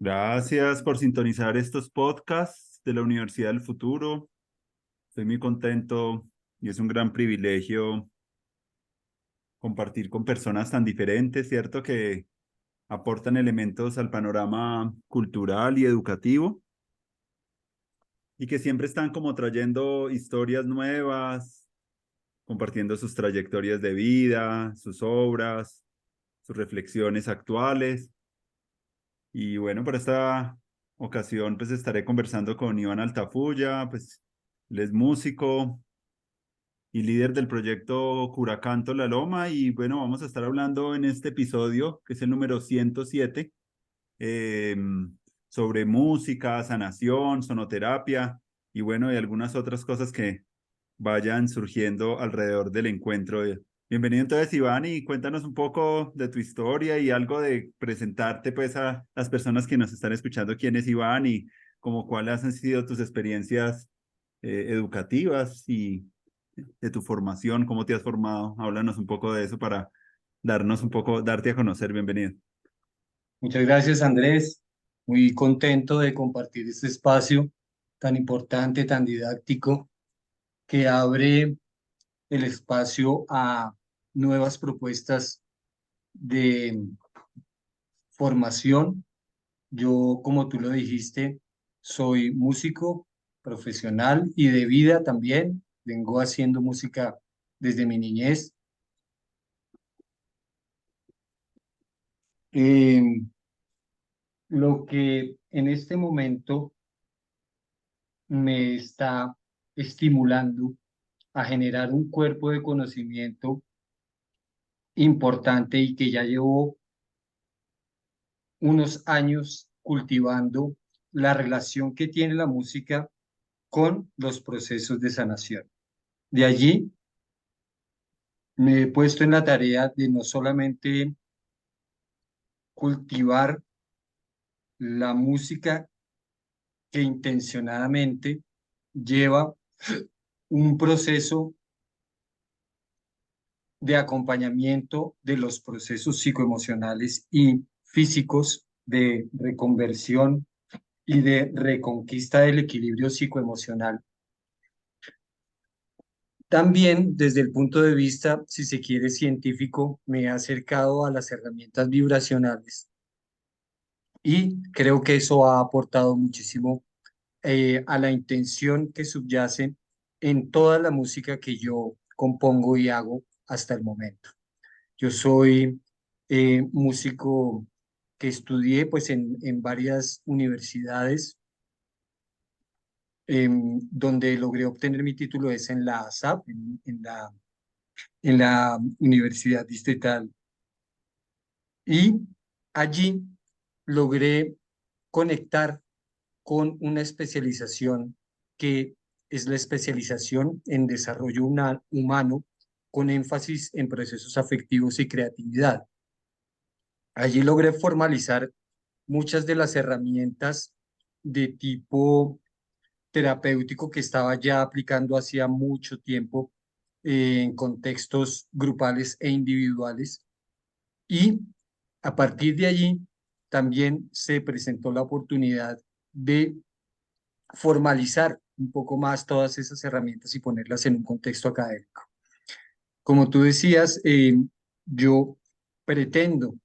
Gracias por sintonizar estos podcasts de la Universidad del Futuro. Estoy muy contento y es un gran privilegio compartir con personas tan diferentes, ¿cierto? Que aportan elementos al panorama cultural y educativo y que siempre están como trayendo historias nuevas, compartiendo sus trayectorias de vida, sus obras, sus reflexiones actuales. Y bueno, para esta ocasión pues estaré conversando con Iván Altafulla, pues él es músico y líder del proyecto Curacanto La Loma y bueno, vamos a estar hablando en este episodio, que es el número 107, eh, sobre música, sanación, sonoterapia y bueno, y algunas otras cosas que vayan surgiendo alrededor del encuentro. Bienvenido entonces, Iván, y cuéntanos un poco de tu historia y algo de presentarte pues a las personas que nos están escuchando quién es Iván y como cuáles han sido tus experiencias educativas y de tu formación, cómo te has formado. Háblanos un poco de eso para darnos un poco, darte a conocer. Bienvenido. Muchas gracias, Andrés. Muy contento de compartir este espacio tan importante, tan didáctico, que abre el espacio a nuevas propuestas de formación. Yo, como tú lo dijiste, soy músico profesional y de vida también. Vengo haciendo música desde mi niñez. Eh, lo que en este momento me está estimulando a generar un cuerpo de conocimiento importante y que ya llevo unos años cultivando la relación que tiene la música con los procesos de sanación. De allí me he puesto en la tarea de no solamente cultivar la música que intencionadamente lleva un proceso de acompañamiento de los procesos psicoemocionales y físicos de reconversión y de reconquista del equilibrio psicoemocional. También desde el punto de vista, si se quiere, científico, me he acercado a las herramientas vibracionales y creo que eso ha aportado muchísimo a la intención que subyace en toda la música que yo compongo y hago hasta el momento. Yo soy músico que estudié pues en varias universidades, donde logré obtener mi título es en la ASAP, en la Universidad Distrital. Y allí logré conectar con una especialización que es la especialización en desarrollo humano con énfasis en procesos afectivos y creatividad. Allí logré formalizar muchas de las herramientas de tipo terapéutico que estaba ya aplicando hacía mucho tiempo en contextos grupales e individuales. Y a partir de allí también se presentó la oportunidad de formalizar un poco más todas esas herramientas y ponerlas en un contexto académico. Como tú decías, yo pretendo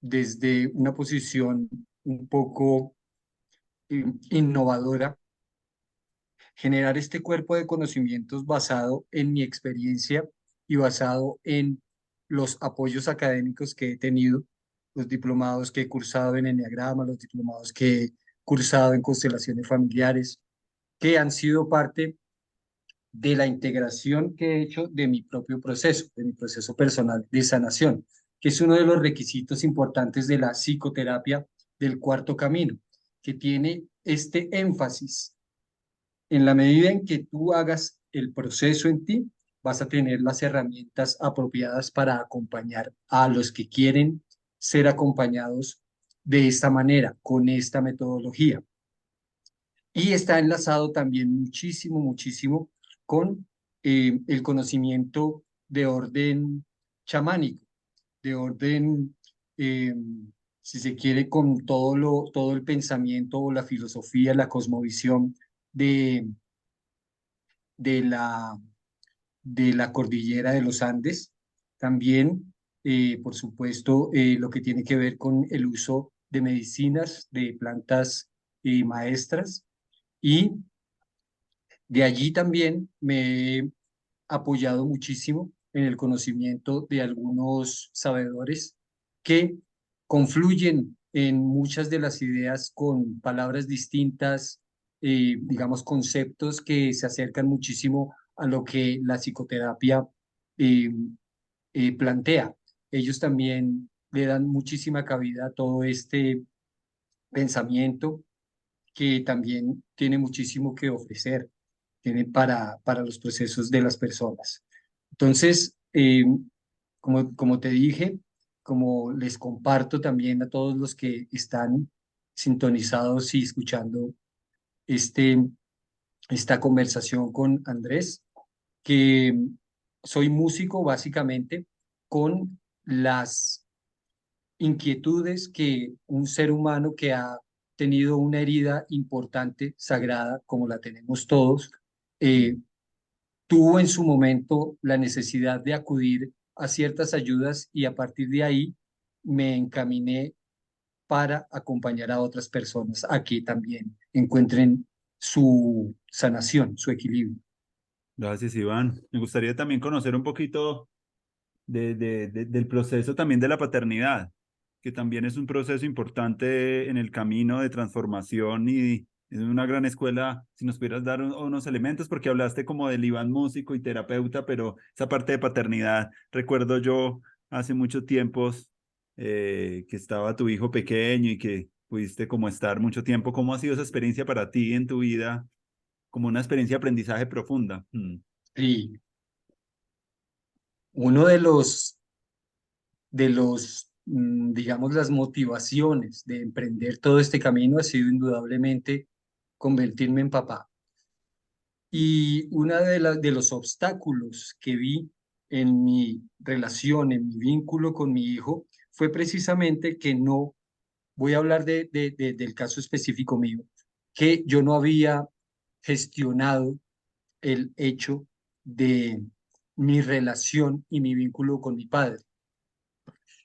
desde una posición un poco innovadora, generar este cuerpo de conocimientos basado en mi experiencia y basado en los apoyos académicos que he tenido, los diplomados que he cursado en Enneagrama, los diplomados que he cursado en constelaciones familiares, que han sido parte de la integración que he hecho de mi proceso personal de sanación, que es uno de los requisitos importantes de la psicoterapia del cuarto camino, que tiene este énfasis. En la medida en que tú hagas el proceso en ti, vas a tener las herramientas apropiadas para acompañar a los que quieren ser acompañados de esta manera, con esta metodología. Y está enlazado también muchísimo, muchísimo con el conocimiento de orden chamánico, de orden eh, si se quiere, con todo el pensamiento o la filosofía, la cosmovisión de, de la, de la cordillera de los Andes. También, por supuesto, lo que tiene que ver con el uso de medicinas, de plantas maestras. Y de allí también me he apoyado muchísimo en el conocimiento de algunos sabedores que confluyen en muchas de las ideas con palabras distintas, digamos, conceptos que se acercan muchísimo a lo que la psicoterapia eh, plantea. Ellos también le dan muchísima cabida a todo este pensamiento que también tiene muchísimo que ofrecer, tiene para los procesos de las personas. Entonces, como te dije, como les comparto también a todos los que están sintonizados y escuchando este, esta conversación con Andrés, que soy músico básicamente con las inquietudes que un ser humano que ha tenido una herida importante, sagrada, como la tenemos todos, eh, tuvo en su momento la necesidad de acudir a ciertas ayudas y a partir de ahí me encaminé para acompañar a otras personas a que también encuentren su sanación, su equilibrio. Gracias, Iván. Me gustaría también conocer un poquito del proceso también de la paternidad, que también es un proceso importante en el camino de transformación y es una gran escuela. Si nos pudieras dar unos elementos, porque hablaste como del Iván músico y terapeuta, pero esa parte de paternidad, recuerdo yo hace muchos tiempos que estaba tu hijo pequeño y que pudiste como estar mucho tiempo. ¿Cómo ha sido esa experiencia para ti en tu vida? Como una experiencia de aprendizaje profunda. Y uno de los, digamos, las motivaciones de emprender todo este camino ha sido indudablemente convertirme en papá. Y una de los obstáculos que vi en mi relación, en mi vínculo con mi hijo, fue precisamente que no, voy a hablar del caso específico mío, que yo no había gestionado el hecho de mi relación y mi vínculo con mi padre.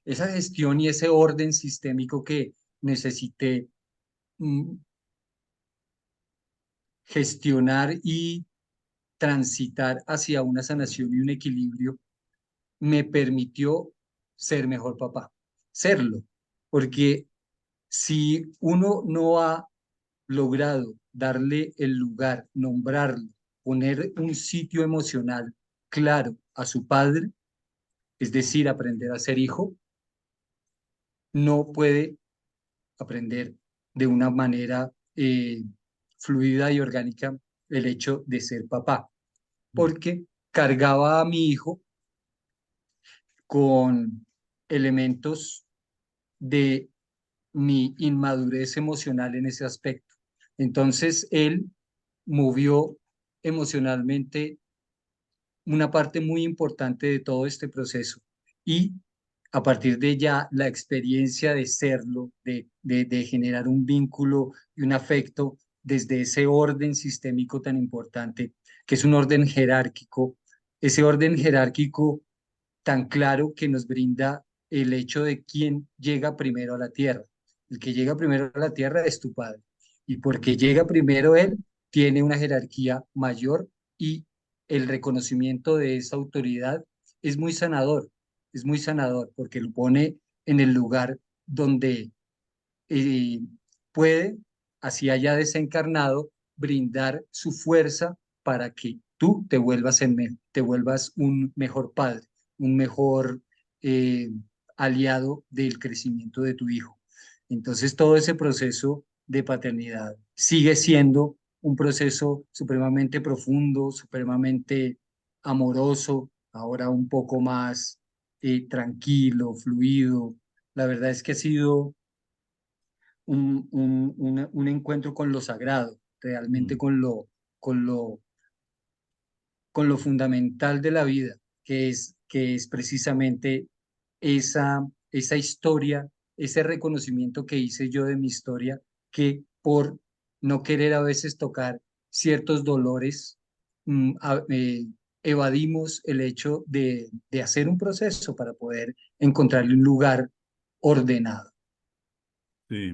Esa gestión y ese orden sistémico que necesité mm, gestionar y transitar hacia una sanación y un equilibrio me permitió ser mejor papá, serlo, porque si uno no ha logrado darle el lugar, nombrarlo, poner un sitio emocional claro a su padre, es decir, aprender a ser hijo, no puede aprender de una manera fluida y orgánica el hecho de ser papá, porque cargaba a mi hijo con elementos de mi inmadurez emocional en ese aspecto. Entonces, él movió emocionalmente una parte muy importante de todo este proceso y a partir de ya la experiencia de serlo, de generar un vínculo y un afecto desde ese orden sistémico tan importante, que es un orden jerárquico, ese orden jerárquico tan claro que nos brinda el hecho de quién llega primero a la tierra. El que llega primero a la tierra es tu padre. Y porque llega primero él, tiene una jerarquía mayor y el reconocimiento de esa autoridad es muy sanador porque lo pone en el lugar donde eh, puede, así haya desencarnado, brindar su fuerza para que tú te vuelvas un mejor padre, un mejor eh, aliado del crecimiento de tu hijo. Entonces, todo ese proceso de paternidad sigue siendo un proceso supremamente profundo, supremamente amoroso, ahora un poco más tranquilo, fluido. La verdad es que ha sido un encuentro con lo sagrado, realmente Mm. con lo, con lo fundamental de la vida, que es precisamente esa historia, ese reconocimiento que hice yo de mi historia, que por no querer a veces tocar ciertos dolores, mm, a- eh, evadimos el hecho de hacer un proceso para poder encontrarle un lugar ordenado. Sí.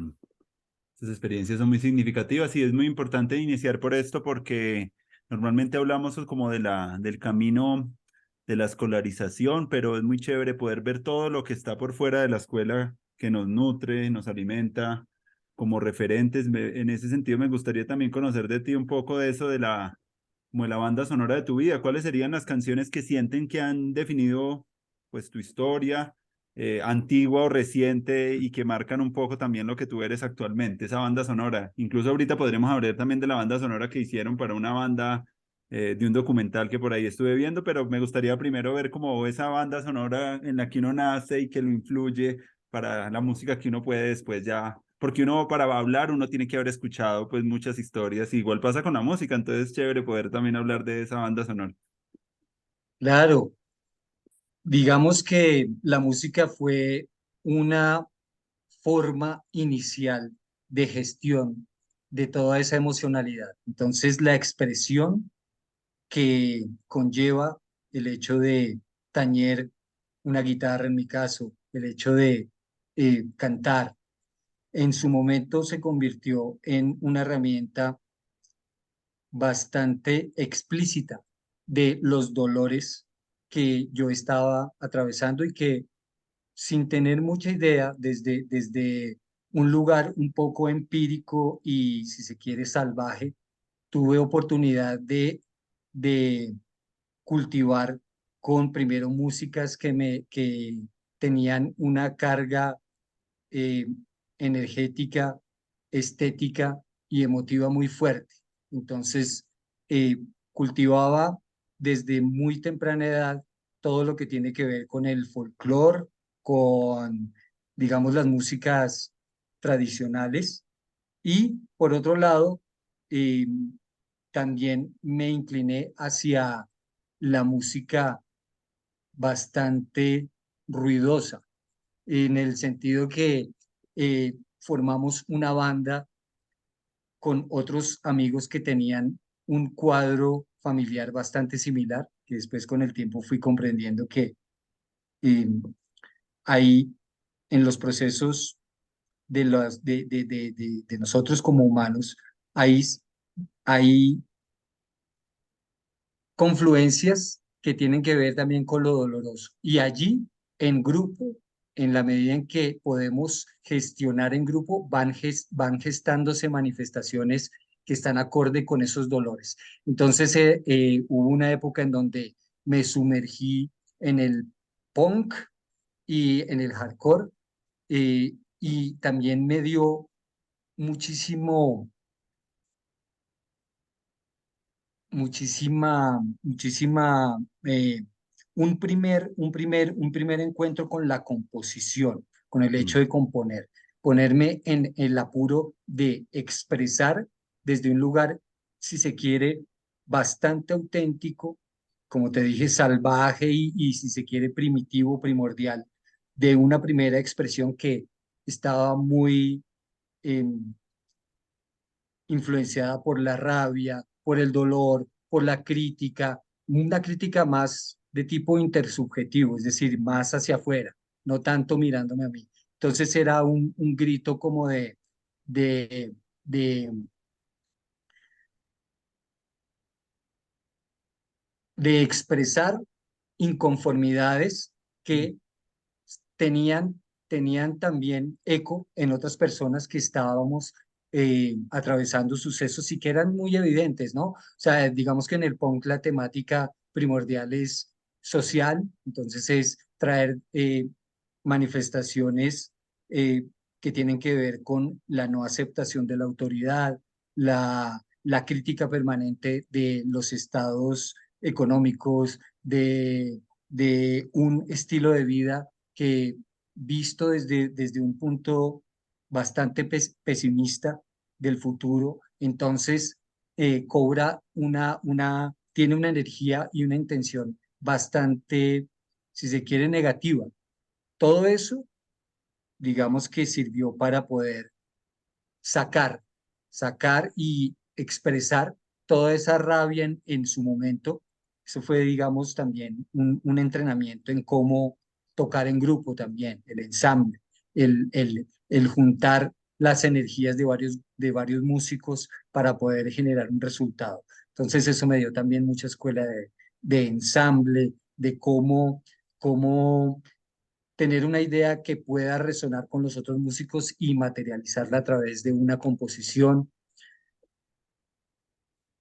Sus experiencias son muy significativas y es muy importante iniciar por esto porque normalmente hablamos como de del camino de la escolarización, pero es muy chévere poder ver todo lo que está por fuera de la escuela que nos nutre, nos alimenta como referentes. En ese sentido me gustaría también conocer de ti un poco de eso de como de la banda sonora de tu vida. ¿Cuáles serían las canciones que sienten que han definido pues tu historia? Antigua o reciente y que marcan un poco también lo que tú eres actualmente, esa banda sonora. Incluso ahorita podremos hablar también de la banda sonora que hicieron para una banda de un documental que por ahí estuve viendo, pero me gustaría primero ver como esa banda sonora en la que uno nace y que lo influye para la música que uno puede después ya, porque uno para hablar uno tiene que haber escuchado pues muchas historias, igual pasa con la música, entonces es chévere poder también hablar de esa banda sonora. Claro, digamos que la música fue una forma inicial de gestión de toda esa emocionalidad. Entonces, la expresión que conlleva el hecho de tañer una guitarra, en mi caso, el hecho de cantar, en su momento se convirtió en una herramienta bastante explícita de los dolores que yo estaba atravesando y que sin tener mucha idea, desde un lugar un poco empírico y, si se quiere, salvaje, tuve oportunidad de cultivar con primero músicas que tenían una carga eh, energética, estética y emotiva muy fuerte. Entonces, eh, cultivaba desde muy temprana edad todo lo que tiene que ver con el folclore, con, digamos, las músicas tradicionales. Y por otro lado, eh, también me incliné hacia la música bastante ruidosa, en el sentido que formamos una banda con otros amigos que tenían un cuadro familiar bastante similar, que después con el tiempo fui comprendiendo que eh, ahí en los procesos de nosotros como humanos, hay, hay confluencias que tienen que ver también con lo doloroso. Y allí, en grupo, en la medida en que podemos gestionar en grupo, van gestándose manifestaciones que están acorde con esos dolores. Entonces, hubo una época en donde me sumergí en el punk y en el hardcore, y también me dio muchísimo muchísima, un primer encuentro con la composición, con el hecho Mm. de componer, ponerme en el apuro de expresar desde un lugar, si se quiere, bastante auténtico, como te dije, salvaje y si se quiere, primitivo, primordial, de una primera expresión que estaba muy em, influenciada por la rabia, por el dolor, por la crítica, una crítica más de tipo intersubjetivo, es decir, más hacia afuera, no tanto mirándome a mí. Entonces era un grito como de, de, de expresar inconformidades que tenían, tenían también eco en otras personas que estábamos atravesando sucesos y que eran muy evidentes, ¿no? O sea, digamos que en el punk la temática primordial es social, entonces es traer manifestaciones que tienen que ver con la no aceptación de la autoridad, la crítica permanente de los estados económicos, de un estilo de vida que visto desde un punto bastante pesimista del futuro, entonces cobra tiene una energía y una intención bastante, si se quiere, negativa. Todo eso digamos que sirvió para poder sacar, sacar y expresar toda esa rabia en su momento. Eso fue, digamos, también un entrenamiento en cómo tocar en grupo también, el ensamble, el juntar las energías de varios músicos para poder generar un resultado. Entonces eso me dio también mucha escuela de ensamble, de cómo tener una idea que pueda resonar con los otros músicos y materializarla a través de una composición.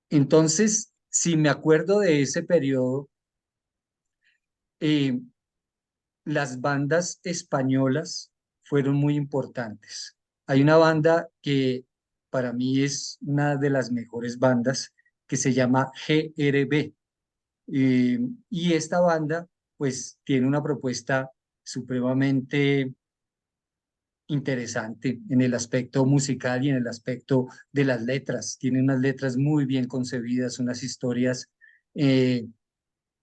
Entonces, si me acuerdo de ese periodo, eh, las bandas españolas fueron muy importantes. Hay una banda que para mí es una de las mejores bandas que se llama GRB. Y esta banda pues tiene una propuesta supremamente interesante en el aspecto musical y en el aspecto de las letras. Tiene unas letras muy bien concebidas, unas historias eh,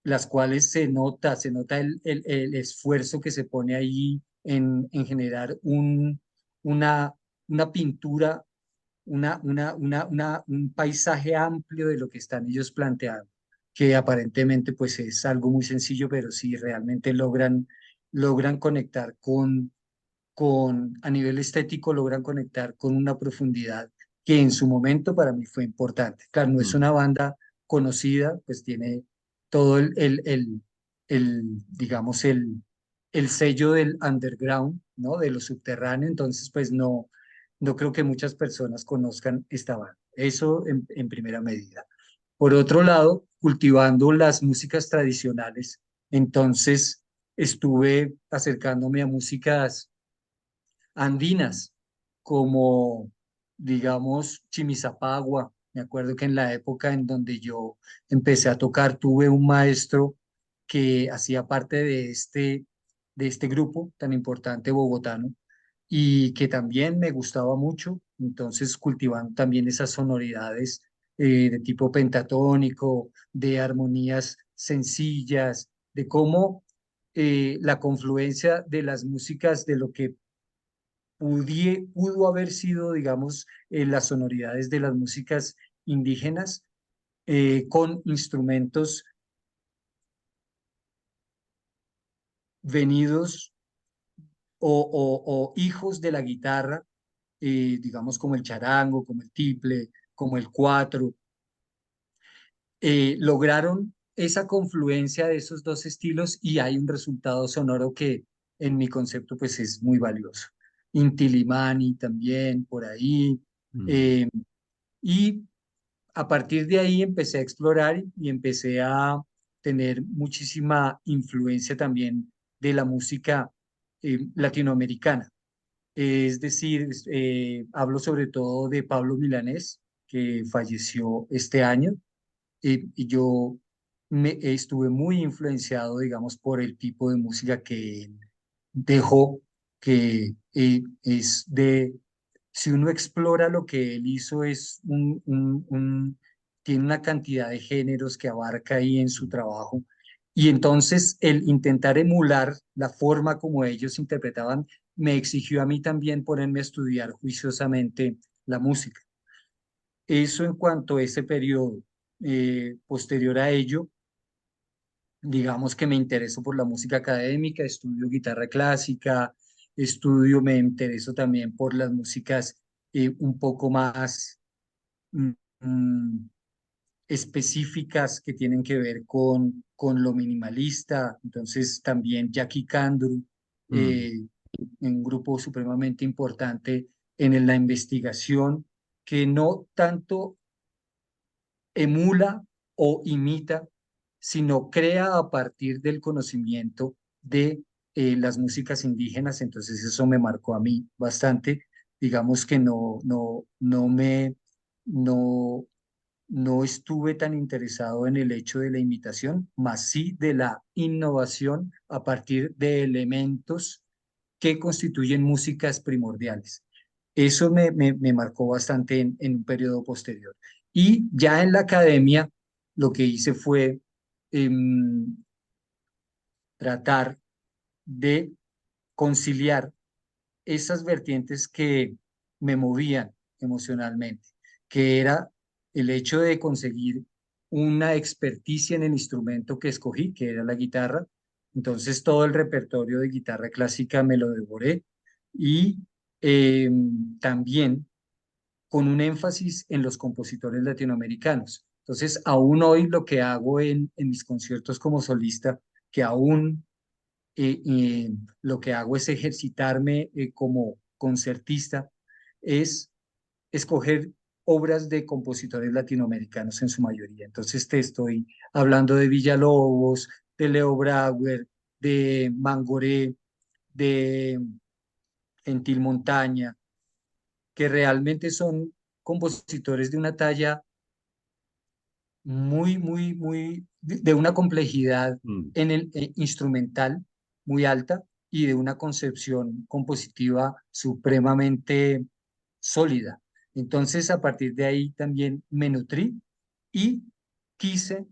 las cuales se nota el esfuerzo que se pone ahí en generar una, una pintura, un paisaje amplio de lo que están ellos planteando, que aparentemente pues es algo muy sencillo, pero sí realmente logran conectar a nivel estético logran conectar con una profundidad que en su momento para mí fue importante. Claro, no es Mm, una banda conocida, pues tiene todo digamos, el sello del underground, ¿no? De lo subterráneo, entonces pues no creo que muchas personas conozcan esta banda. Eso en primera medida. Por otro lado, cultivando las músicas tradicionales, entonces estuve acercándome a músicas andinas, como, digamos, Chimisapagua. Me acuerdo que en la época en donde yo empecé a tocar, tuve un maestro que hacía parte de este grupo tan importante bogotano y que también me gustaba mucho. Entonces, cultivando también esas sonoridades de tipo pentatónico, de armonías sencillas, de cómo la confluencia de las músicas de lo que pudo haber sido, digamos, las sonoridades de las músicas indígenas con instrumentos venidos o hijos de la guitarra, digamos como el charango, como el tiple, como el cuatro, lograron esa confluencia de esos dos estilos y hay un resultado sonoro que en mi concepto pues es muy valioso. Inti Illimani también por ahí. mm, eh, y a partir de ahí empecé a explorar y empecé a tener muchísima influencia también de la música latinoamericana. Es decir, hablo sobre todo de Pablo Milanés, que falleció este año, y yo estuve muy influenciado, digamos, por el tipo de música que él dejó, que es de, si uno explora lo que él hizo, tiene una cantidad de géneros que abarca ahí en su trabajo. Y entonces el intentar emular la forma como ellos interpretaban me exigió a mí también ponerme a estudiar juiciosamente la música. Eso en cuanto a ese periodo. Posterior a ello, digamos que me intereso por la música académica, estudio guitarra clásica, me intereso también por las músicas un poco más mm, mm, específicas que tienen que ver con lo minimalista. Entonces también Jackie Candru, mm, eh, un grupo supremamente importante en la investigación, que no tanto emula o imita, sino crea a partir del conocimiento de las músicas indígenas. Entonces eso me marcó a mí bastante. Digamos que no, no estuve tan interesado en el hecho de la imitación, más sí de la innovación a partir de elementos que constituyen músicas primordiales. Eso me marcó bastante en un periodo posterior. Y ya en la academia, lo que hice fue tratar de conciliar esas vertientes que me movían emocionalmente, que era el hecho de conseguir una experticia en el instrumento que escogí, que era la guitarra. Entonces todo el repertorio de guitarra clásica me lo devoré y eh, también con un énfasis en los compositores latinoamericanos. Entonces, aún hoy lo que hago en mis conciertos como solista, que aún lo que hago es ejercitarme como concertista, es escoger obras de compositores latinoamericanos en su mayoría. Entonces te estoy hablando de Villalobos, de Leo Brauer, de Mangoré, de Gentil Montaña, que realmente son compositores de una talla muy, de una complejidad Mm, en el instrumental muy alta y de una concepción compositiva supremamente sólida. Entonces, a partir de ahí también me nutrí y quise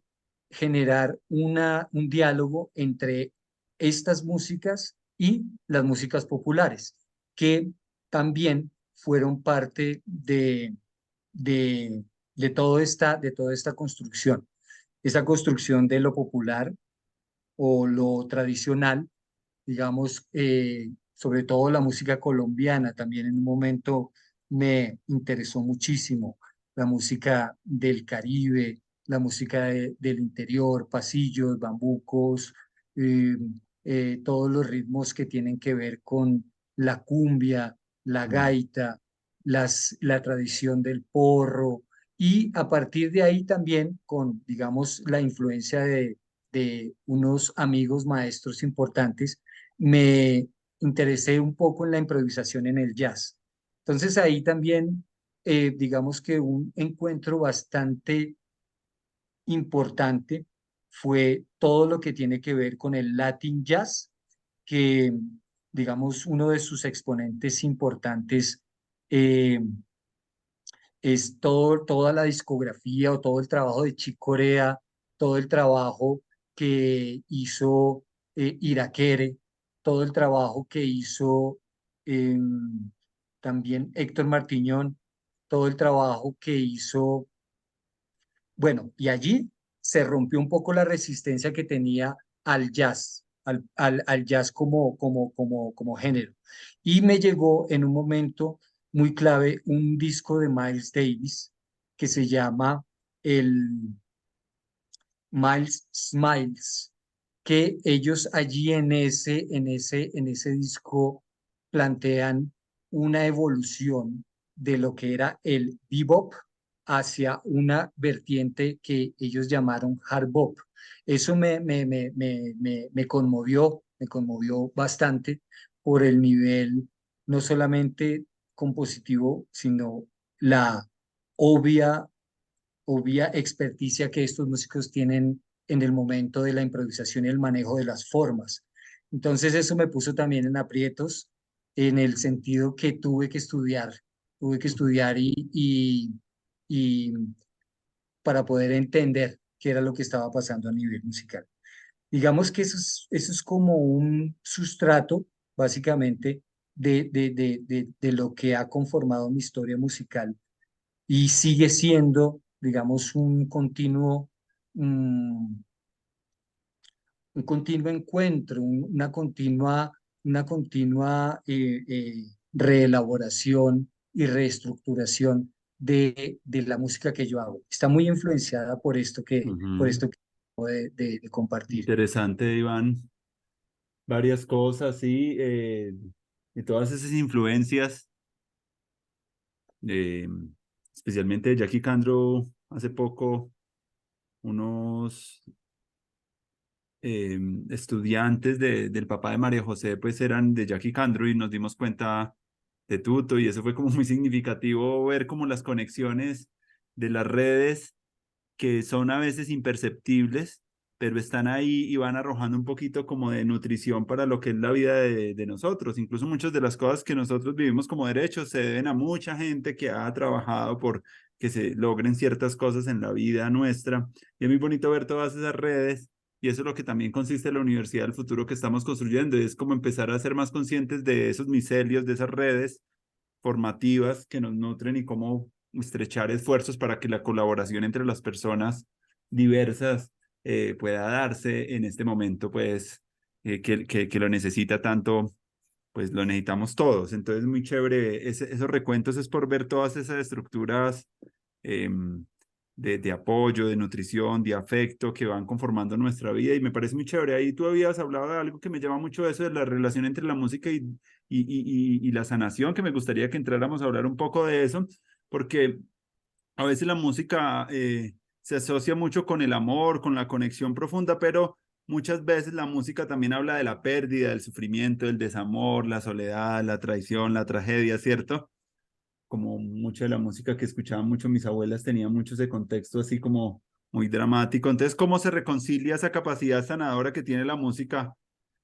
generar un diálogo entre estas músicas y las músicas populares, que también fueron parte de, de toda esta construcción. Esa construcción de lo popular o lo tradicional, digamos, sobre todo la música colombiana, también en un momento me interesó muchísimo, la música del Caribe, la música del interior, pasillos, bambucos, eh, todos los ritmos que tienen que ver con la cumbia, la mm, gaita, la tradición del porro, y a partir de ahí también con, digamos, la influencia de unos amigos maestros importantes, me interesé un poco en la improvisación en el jazz. Entonces ahí también, digamos que un encuentro bastante importante fue todo lo que tiene que ver con el Latin Jazz, que digamos uno de sus exponentes importantes eh, es toda la discografía o todo el trabajo de Chick Corea, todo el trabajo que hizo Irakere, todo el trabajo que hizo también Héctor Martiñón, todo el trabajo que hizo, bueno, y allí se rompió un poco la resistencia que tenía al jazz, al jazz como género. Y me llegó en un momento muy clave un disco de Miles Davis que se llama el Miles Smiles, que ellos allí en ese disco plantean una evolución de lo que era el bebop hacia una vertiente que ellos llamaron hard bop. Eso me conmovió bastante por el nivel no solamente compositivo, sino la obvia obvia experticia que estos músicos tienen en el momento de la improvisación y el manejo de las formas. Entonces eso me puso también en aprietos en el sentido que tuve que estudiar y para poder entender qué era lo que estaba pasando a nivel musical. Digamos que eso es como un sustrato, básicamente, de lo que ha conformado mi historia musical y sigue siendo, digamos, mm, un continuo encuentro, una continua reelaboración y reestructuración de la música que yo hago. Está muy influenciada por ujú. esto que acabo de compartir. Interesante, Iván. Varias cosas, sí, y todas esas influencias, eh, especialmente de Jackie Candro, hace poco, unos estudiantes del papá de María José, pues eran de Jackie Candro y nos dimos cuenta de Tuto y eso fue como muy significativo ver como las conexiones de las redes que son a veces imperceptibles, pero están ahí y van arrojando un poquito como de nutrición para lo que es la vida de nosotros. Incluso muchas de las cosas que nosotros vivimos como derechos se deben a mucha gente que ha trabajado por que se logren ciertas cosas en la vida nuestra. Y es muy bonito ver todas esas redes y eso es lo que también consiste en la Universidad del Futuro que estamos construyendo, es como empezar a ser más conscientes de esos micelios, de esas redes formativas que nos nutren y cómo estrechar esfuerzos para que la colaboración entre las personas diversas pueda darse en este momento, pues, que lo necesita tanto, pues lo necesitamos todos. Entonces, muy chévere. Esos recuentos es por ver todas esas estructuras eh, de apoyo, de nutrición, de afecto que van conformando nuestra vida y me parece muy chévere. Ahí tú habías hablado de algo que me llama mucho eso, de la relación entre la música y la sanación, que me gustaría que entráramos a hablar un poco de eso, porque a veces la música se asocia mucho con el amor, con la conexión profunda, pero muchas veces la música también habla de la pérdida, del sufrimiento, del desamor, la soledad, la traición, la tragedia, ¿cierto? Como mucha de la música que escuchaban mucho mis abuelas tenía mucho ese contexto así como muy dramático. Entonces, ¿cómo se reconcilia esa capacidad sanadora que tiene la música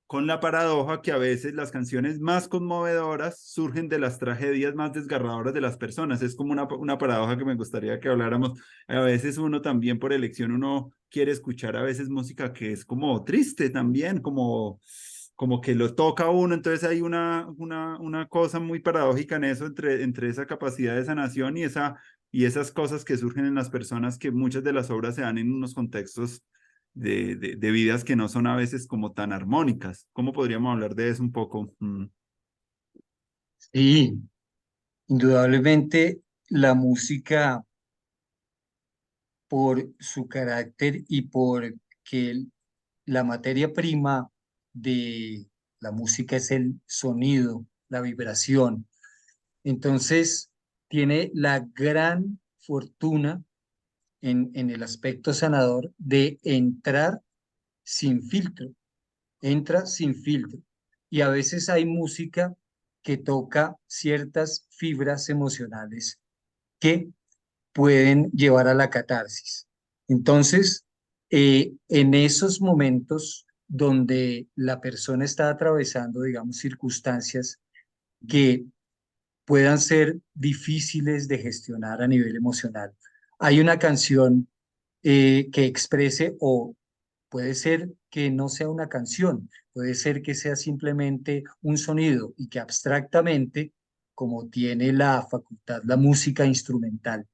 con la paradoja que a veces las canciones más conmovedoras surgen de las tragedias más desgarradoras de las personas? Es como una paradoja que me gustaría que habláramos. A veces uno también por elección, uno quiere escuchar a veces música que es como triste también, como que lo toca a uno, entonces hay una cosa muy paradójica en eso, entre esa capacidad de sanación y esas cosas que surgen en las personas, que muchas de las obras se dan en unos contextos de vidas que no son a veces como tan armónicas. ¿Cómo podríamos hablar de eso un poco? Sí, indudablemente la música, por su carácter y por que la materia prima de la música es el sonido, la vibración. Entonces, tiene la gran fortuna en el aspecto sanador de entrar sin filtro, entra sin filtro. Y a veces hay música que toca ciertas fibras emocionales que pueden llevar a la catarsis. Entonces, en esos momentos donde la persona está atravesando, digamos, circunstancias que puedan ser difíciles de gestionar a nivel emocional, hay una canción que exprese, o puede ser que no sea una canción, puede ser que sea simplemente un sonido y que abstractamente, como tiene la facultad la música instrumental,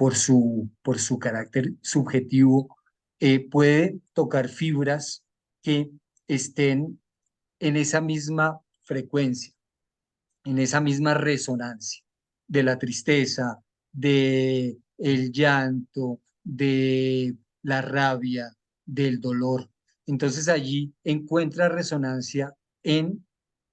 por su carácter subjetivo, puede tocar fibras que estén en esa misma frecuencia, en esa misma resonancia de la tristeza, de el llanto, de la rabia, del dolor. Entonces allí encuentra resonancia en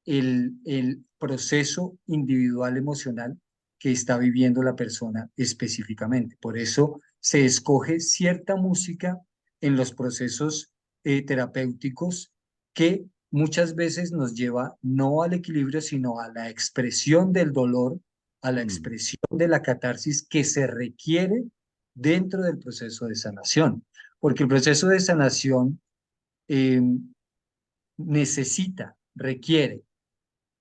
el proceso individual emocional que está viviendo la persona específicamente. Por eso se escoge cierta música en los procesos terapéuticos que muchas veces nos lleva no al equilibrio, sino a la expresión del dolor, a la Mm, expresión de la catarsis que se requiere dentro del proceso de sanación. Porque el proceso de sanación eh, necesita, requiere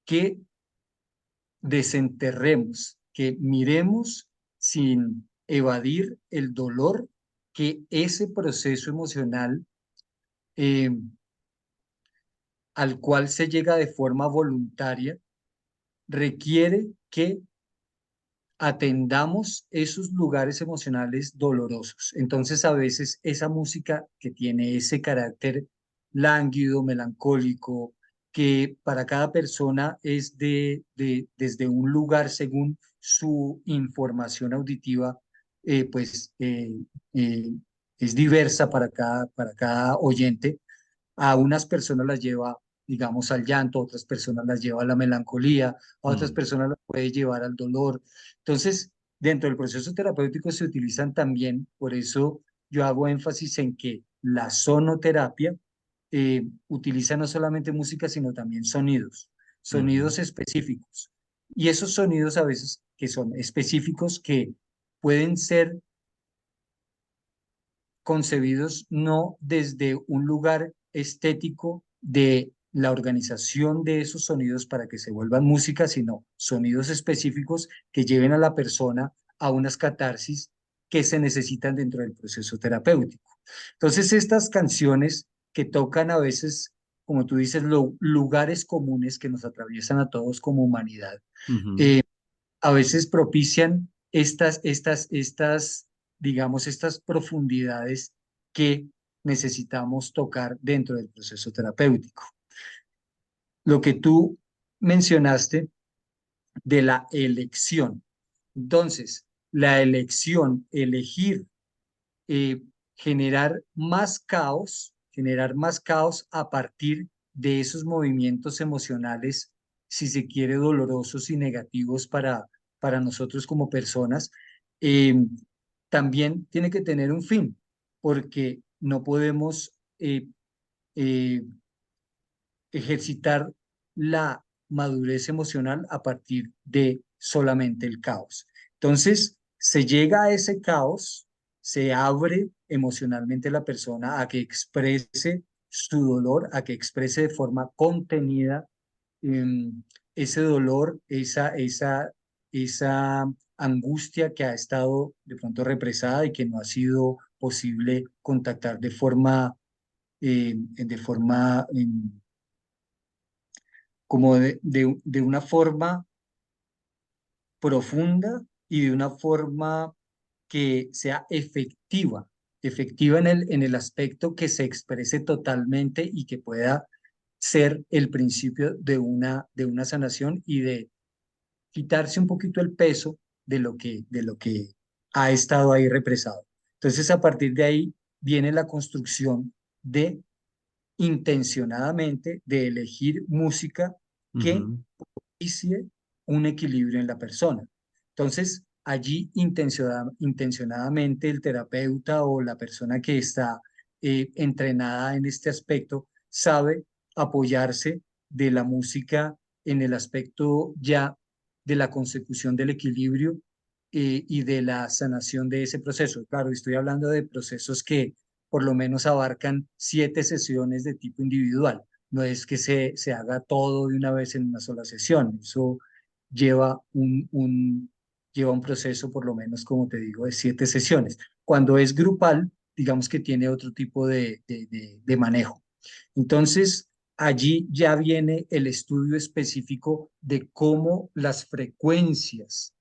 que desenterremos, que miremos sin evadir el dolor que ese proceso emocional eh, al cual se llega de forma voluntaria requiere que atendamos esos lugares emocionales dolorosos. Entonces, a veces esa música que tiene ese carácter lánguido, melancólico, que para cada persona es desde un lugar según su información auditiva, pues eh, es diversa para cada oyente. A unas personas las lleva, digamos, al llanto, a otras personas las lleva a la melancolía, a otras mm, personas las puede llevar al dolor. Entonces, dentro del proceso terapéutico se utilizan también, por eso yo hago énfasis en que la sonoterapia utiliza no solamente música, sino también sonidos, ujú, sonidos específicos. Y esos sonidos a veces que son específicos, que pueden ser concebidos no desde un lugar estético de la organización de esos sonidos para que se vuelvan música, sino sonidos específicos que lleven a la persona a unas catarsis que se necesitan dentro del proceso terapéutico. Entonces, estas canciones que tocan a veces, como tú dices, lugares comunes que nos atraviesan a todos como humanidad. Ujú, Eh, a veces propician digamos, estas profundidades que necesitamos tocar dentro del proceso terapéutico. Lo que tú mencionaste de la elección. Entonces, la elección, elegir, eh, generar más caos a partir de esos movimientos emocionales, si se quiere, dolorosos y negativos para nosotros como personas, eh, también tiene que tener un fin, porque no podemos eh, ejercitar la madurez emocional a partir de solamente el caos. Entonces, se llega a ese caos, se abre emocionalmente la persona a que exprese su dolor, a que exprese de forma contenida eh, ese dolor, esa angustia que ha estado de pronto represada y que no ha sido posible contactar de forma como de una forma profunda y de una forma que sea efectiva, efectiva en el aspecto que se exprese totalmente y que pueda ser el principio de una sanación y de quitarse un poquito el peso de lo que ha estado ahí represado. Entonces, a partir de ahí viene la construcción de intencionadamente de elegir música que ujú, propicie un equilibrio en la persona. Entonces, allí intencionadamente el terapeuta o la persona que está entrenada en este aspecto sabe apoyarse de la música en el aspecto ya de la consecución del equilibrio y de la sanación de ese proceso. Claro, estoy hablando de procesos que por lo menos abarcan 7 sesiones de tipo individual. No es que se haga todo de una vez en una sola sesión. Eso lleva lleva un proceso, por lo menos, como te digo, de 7 sesiones. Cuando es grupal, digamos que tiene otro tipo de manejo. Entonces, allí ya viene el estudio específico de cómo las frecuencias,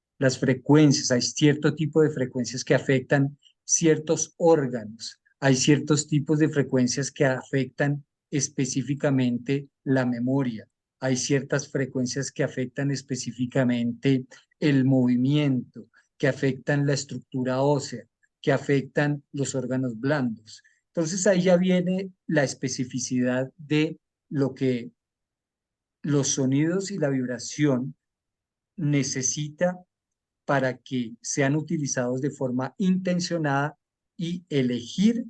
hay cierto tipo de frecuencias que afectan ciertos órganos, hay ciertos tipos de frecuencias que afectan específicamente la memoria, hay ciertas frecuencias que afectan específicamente el movimiento, que afectan la estructura ósea, que afectan los órganos blandos. Entonces ahí ya viene la especificidad de lo que los sonidos y la vibración necesita para que sean utilizados de forma intencionada y elegir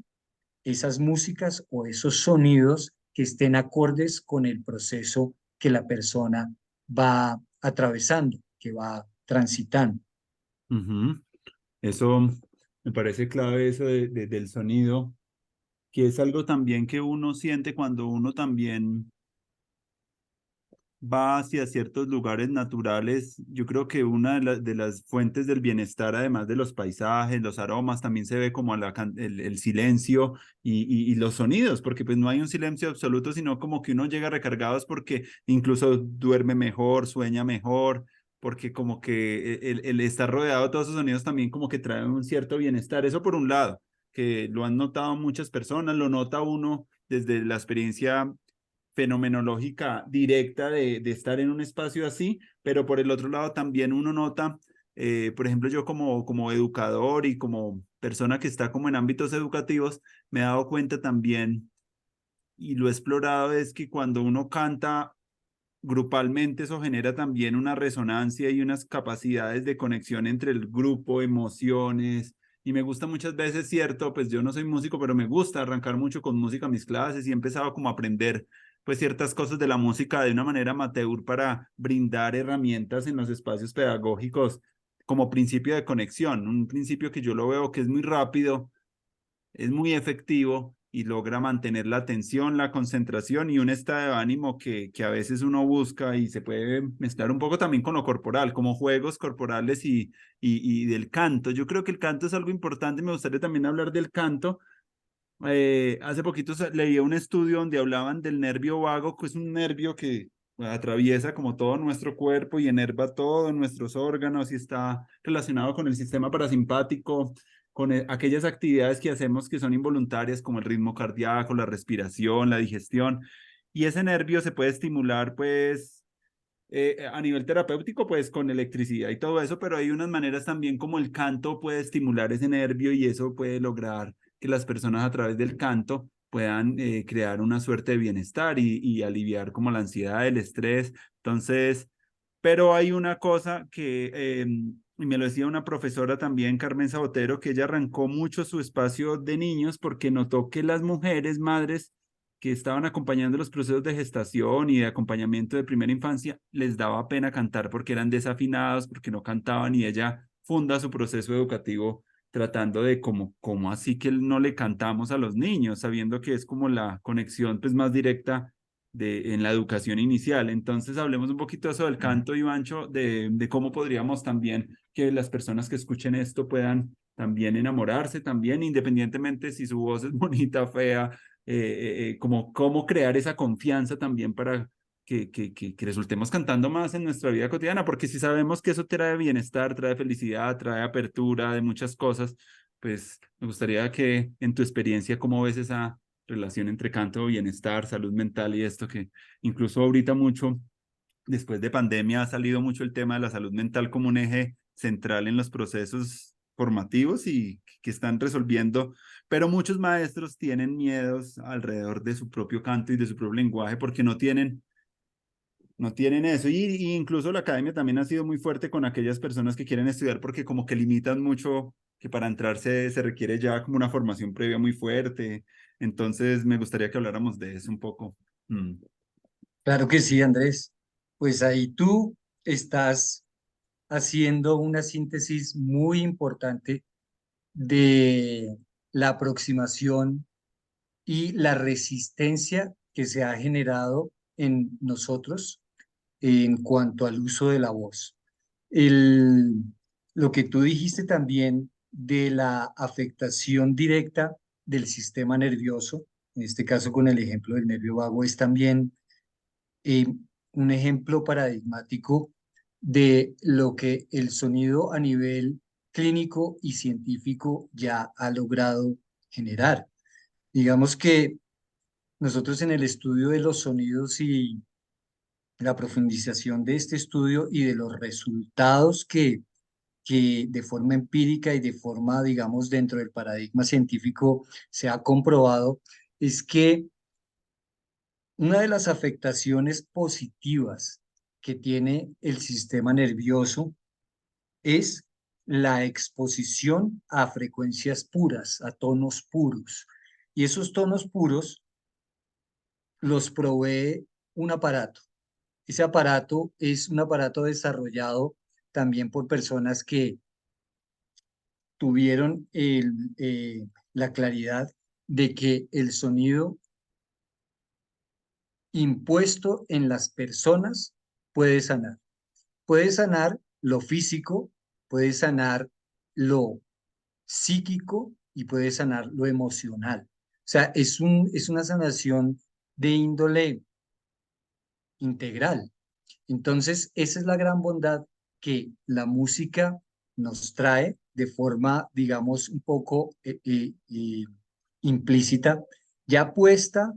esas músicas o esos sonidos que estén acordes con el proceso que la persona va atravesando, que va transitando. ujú. Eso me parece clave, eso del sonido, que es algo también que uno siente cuando uno también va hacia ciertos lugares naturales. Yo creo que una de las fuentes del bienestar, además de los paisajes, los aromas, también se ve como el silencio y los sonidos, porque pues no hay un silencio absoluto, sino como que uno llega recargado es porque incluso duerme mejor, sueña mejor, porque como que el estar rodeado de todos esos sonidos también como que trae un cierto bienestar. Eso por un lado, que lo han notado muchas personas, lo nota uno desde la experiencia fenomenológica directa de estar en un espacio así, pero por el otro lado también uno nota, por ejemplo, yo como educador y como persona que está como en ámbitos educativos, me he dado cuenta también, y lo he explorado, es que cuando uno canta grupalmente, eso genera también una resonancia y unas capacidades de conexión entre el grupo, emociones. Y me gusta muchas veces, cierto, pues yo no soy músico, pero me gusta arrancar mucho con música a mis clases y he empezado como a aprender pues ciertas cosas de la música de una manera amateur para brindar herramientas en los espacios pedagógicos como principio de conexión, un principio que yo lo veo que es muy rápido, es muy efectivo y logra mantener la atención, la concentración y un estado de ánimo que a veces uno busca y se puede mezclar un poco también con lo corporal, como juegos corporales y del canto. Yo creo que el canto es algo importante, me gustaría también hablar del canto Hace poquito leí un estudio donde hablaban del nervio vago, que es un nervio que atraviesa como todo nuestro cuerpo y enerva todos nuestros órganos y está relacionado con el sistema parasimpático, con aquellas actividades que hacemos que son involuntarias, como el ritmo cardíaco, la respiración, la digestión. Y ese nervio se puede estimular, pues, a nivel terapéutico, pues con electricidad y todo eso, pero hay unas maneras también como el canto puede estimular ese nervio y eso puede lograr que las personas a través del canto puedan crear una suerte de bienestar y aliviar como la ansiedad, el estrés. Entonces, pero hay una cosa que, y me lo decía una profesora también, Carmen Sabotero, que ella arrancó mucho su espacio de niños porque notó que las mujeres, madres, que estaban acompañando los procesos de gestación y de acompañamiento de primera infancia, les daba pena cantar porque eran desafinados, porque no cantaban y ella funda su proceso educativo tratando de cómo así que no le cantamos a los niños, sabiendo que es como la conexión pues más directa en la educación inicial. Entonces hablemos un poquito de eso del canto, Ivancho, de cómo podríamos también que las personas que escuchen esto puedan también enamorarse también, independientemente si su voz es bonita, fea, como cómo crear esa confianza también para que resultemos cantando más en nuestra vida cotidiana, porque si sabemos que eso trae bienestar, trae felicidad, trae apertura de muchas cosas, pues me gustaría que en tu experiencia, ¿cómo ves esa relación entre canto, bienestar, salud mental y esto que incluso ahorita mucho, después de pandemia, ha salido mucho el tema de la salud mental como un eje central en los procesos formativos y que están resolviendo, pero muchos maestros tienen miedos alrededor de su propio canto y de su propio lenguaje porque no tienen eso. Y incluso la academia también ha sido muy fuerte con aquellas personas que quieren estudiar porque como que limitan mucho que para entrar se requiere ya como una formación previa muy fuerte. Entonces me gustaría que habláramos de eso un poco. Mm. Claro que sí, Andrés. Pues ahí tú estás haciendo una síntesis muy importante de la aproximación y la resistencia que se ha generado en nosotros en cuanto al uso de la voz. El, lo que tú dijiste también de la afectación directa del sistema nervioso, en este caso con el ejemplo del nervio vago, es también eh, un ejemplo paradigmático de lo que el sonido a nivel clínico y científico ya ha logrado generar. Digamos que nosotros en el estudio de los sonidos y la profundización de este estudio y de los resultados que de forma empírica y de forma, digamos, dentro del paradigma científico se ha comprobado, es que una de las afectaciones positivas que tiene el sistema nervioso es la exposición a frecuencias puras, a tonos puros. Y esos tonos puros los provee un aparato. Ese aparato es un aparato desarrollado también por personas que tuvieron la claridad de que el sonido impuesto en las personas puede sanar. Puede sanar lo físico, puede sanar lo psíquico y puede sanar lo emocional. O sea, es una sanación de índole integral. Entonces, esa es la gran bondad que la música nos trae de forma, digamos, un poco implícita, ya puesta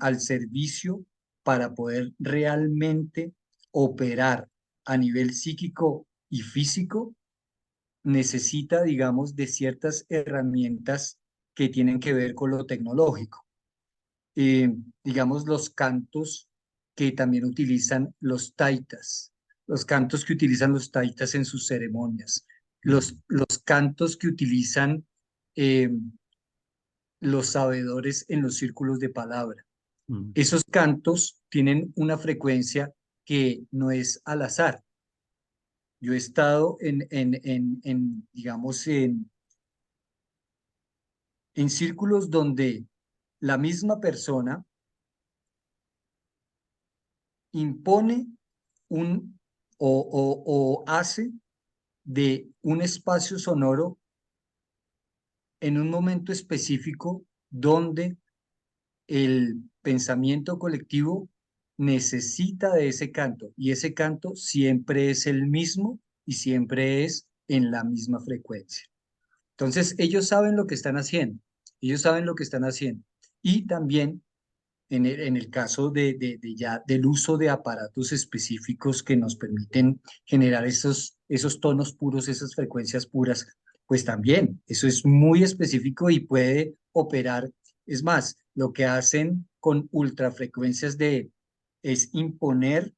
al servicio para poder realmente operar a nivel psíquico y físico, necesita, digamos, de ciertas herramientas que tienen que ver con lo tecnológico. eh, digamos, los cantos que también utilizan los taitas, los cantos que utilizan los taitas en sus ceremonias, Mm. los cantos que utilizan eh, los sabedores en los círculos de palabra. Mm. Esos cantos tienen una frecuencia que no es al azar. Yo he estado digamos, en círculos donde la misma persona impone un o hace de un espacio sonoro en un momento específico donde el pensamiento colectivo necesita de ese canto y ese canto siempre es el mismo y siempre es en la misma frecuencia. Entonces, ellos saben lo que están haciendo, ellos saben lo que están haciendo. Y también en el caso de ya del uso de aparatos específicos que nos permiten generar esos tonos puros, esas frecuencias puras, pues también eso es muy específico y puede operar. Es más, lo que hacen con ultrafrecuencias es imponer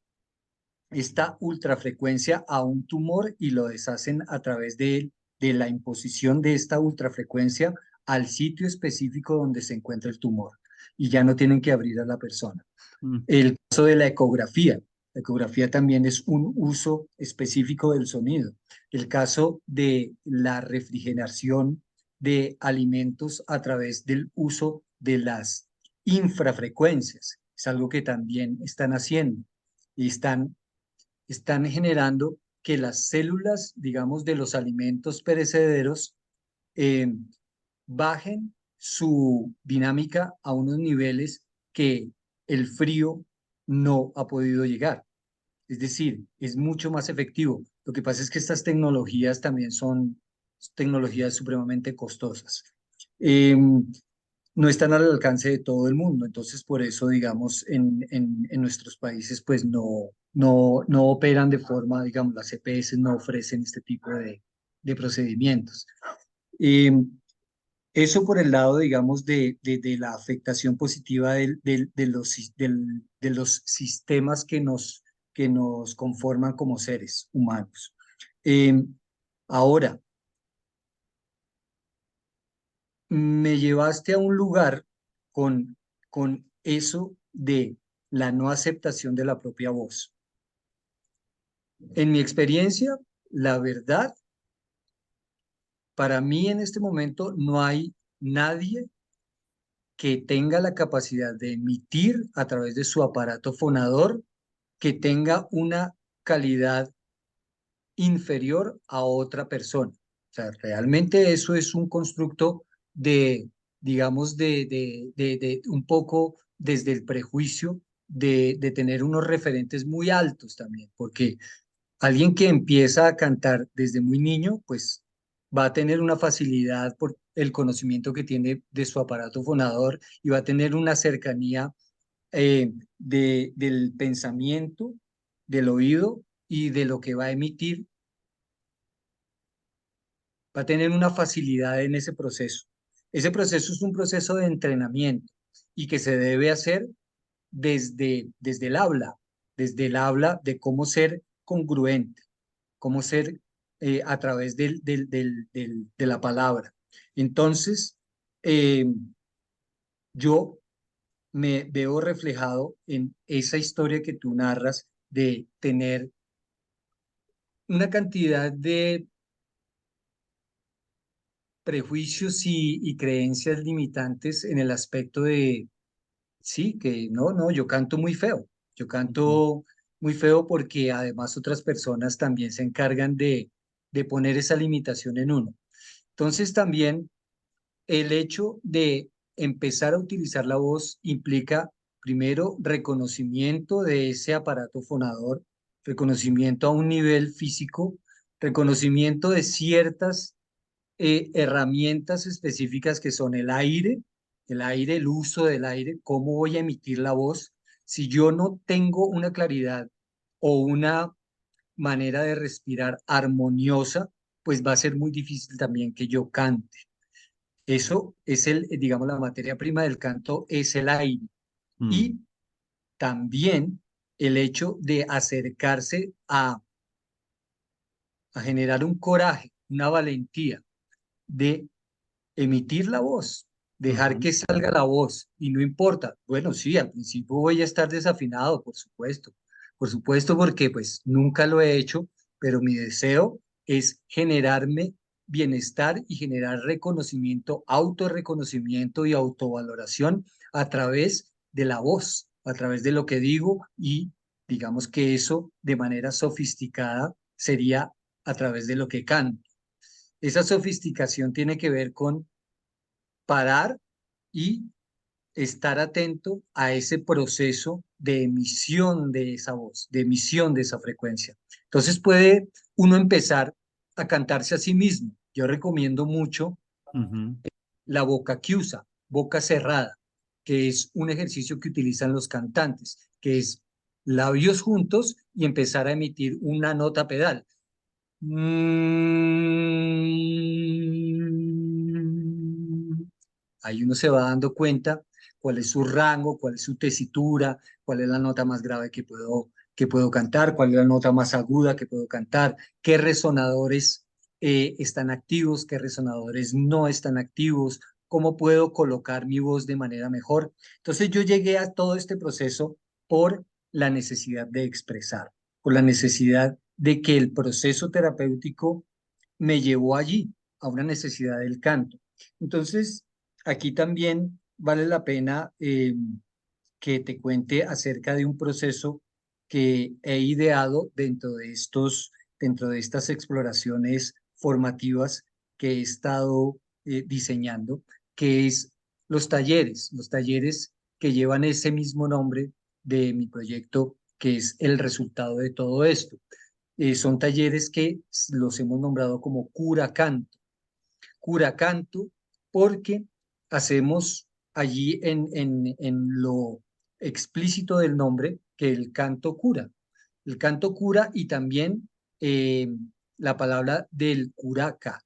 esta ultrafrecuencia a un tumor y lo deshacen a través de la imposición de esta ultrafrecuencia al sitio específico donde se encuentra el tumor y ya no tienen que abrir a la persona. Mm, El caso de la ecografía también es un uso específico del sonido. El caso de la refrigeración de alimentos a través del uso de las infrafrecuencias. Es algo que también están haciendo y están generando que las células, digamos, de los alimentos perecederos eh, bajen su dinámica a unos niveles que el frío no ha podido llegar. Es decir, es mucho más efectivo. Lo que pasa es que estas tecnologías también son tecnologías supremamente costosas. No están al alcance de todo el mundo, entonces por eso, digamos, en nuestros países, pues no operan de forma, digamos, las EPS no ofrecen este tipo de procedimientos. Eh, Eso por el lado, digamos, de la afectación positiva de los sistemas que nos conforman como seres humanos. Eh, Ahora, me llevaste a un lugar con eso de la no aceptación de la propia voz. En mi experiencia, la verdad, para mí en este momento no hay nadie que tenga la capacidad de emitir a través de su aparato fonador, que tenga una calidad inferior a otra persona. O sea, realmente eso es un constructo de, digamos, de un poco desde el prejuicio de tener unos referentes muy altos también, porque alguien que empieza a cantar desde muy niño, pues va a tener una facilidad por el conocimiento que tiene de su aparato fonador y va a tener una cercanía del pensamiento, del oído y de lo que va a emitir, va a tener una facilidad en ese proceso. Ese proceso es un proceso de entrenamiento y que se debe hacer desde el habla de cómo ser congruente, cómo ser a través de la palabra. Entonces, eh, yo me veo reflejado en esa historia que tú narras de tener una cantidad de prejuicios y creencias limitantes en el aspecto de, sí, que no, yo canto muy feo, yo ujú, canto muy feo porque además otras personas también se encargan de poner esa limitación en uno. Entonces también el hecho de empezar a utilizar la voz implica primero reconocimiento de ese aparato fonador, reconocimiento a un nivel físico, reconocimiento de ciertas herramientas específicas que son el aire, el uso del aire, cómo voy a emitir la voz. Si yo no tengo una claridad o una manera de respirar armoniosa, pues va a ser muy difícil también que yo cante. Eso es digamos, la materia prima del canto es el aire. mm, Y también el hecho de acercarse a generar un coraje, una valentía de emitir la voz, dejar ujú, que salga la voz y no importa. Bueno, sí, al principio voy a estar desafinado, por supuesto porque pues nunca lo he hecho, pero mi deseo es generarme bienestar y generar reconocimiento, autorreconocimiento y autovaloración a través de la voz, a través de lo que digo y digamos que eso de manera sofisticada sería a través de lo que canto. Esa sofisticación tiene que ver con parar y estar atento a ese proceso de emisión de esa voz, de emisión de esa frecuencia. Entonces puede uno empezar a cantarse a sí mismo. Yo recomiendo mucho Ujú. la boca chiusa, boca cerrada, que es un ejercicio que utilizan los cantantes, que es labios juntos y empezar a emitir una nota pedal. Ahí uno se va dando cuenta cuál es su rango, cuál es su tesitura, cuál es la nota más grave que puedo cantar, cuál es la nota más aguda que puedo cantar, qué resonadores están activos, qué resonadores no están activos, cómo puedo colocar mi voz de manera mejor. Entonces yo llegué a todo este proceso por la necesidad de expresar, por la necesidad de que el proceso terapéutico me llevó allí, a una necesidad del canto. Entonces, aquí también vale la pena que te cuente acerca de un proceso que he ideado dentro de estas exploraciones formativas que he estado diseñando, que es los talleres que llevan ese mismo nombre de mi proyecto, que es el resultado de todo esto. Son talleres que los hemos nombrado como cura canto, porque hacemos allí en lo explícito del nombre que el canto cura y también eh, la palabra del curaca,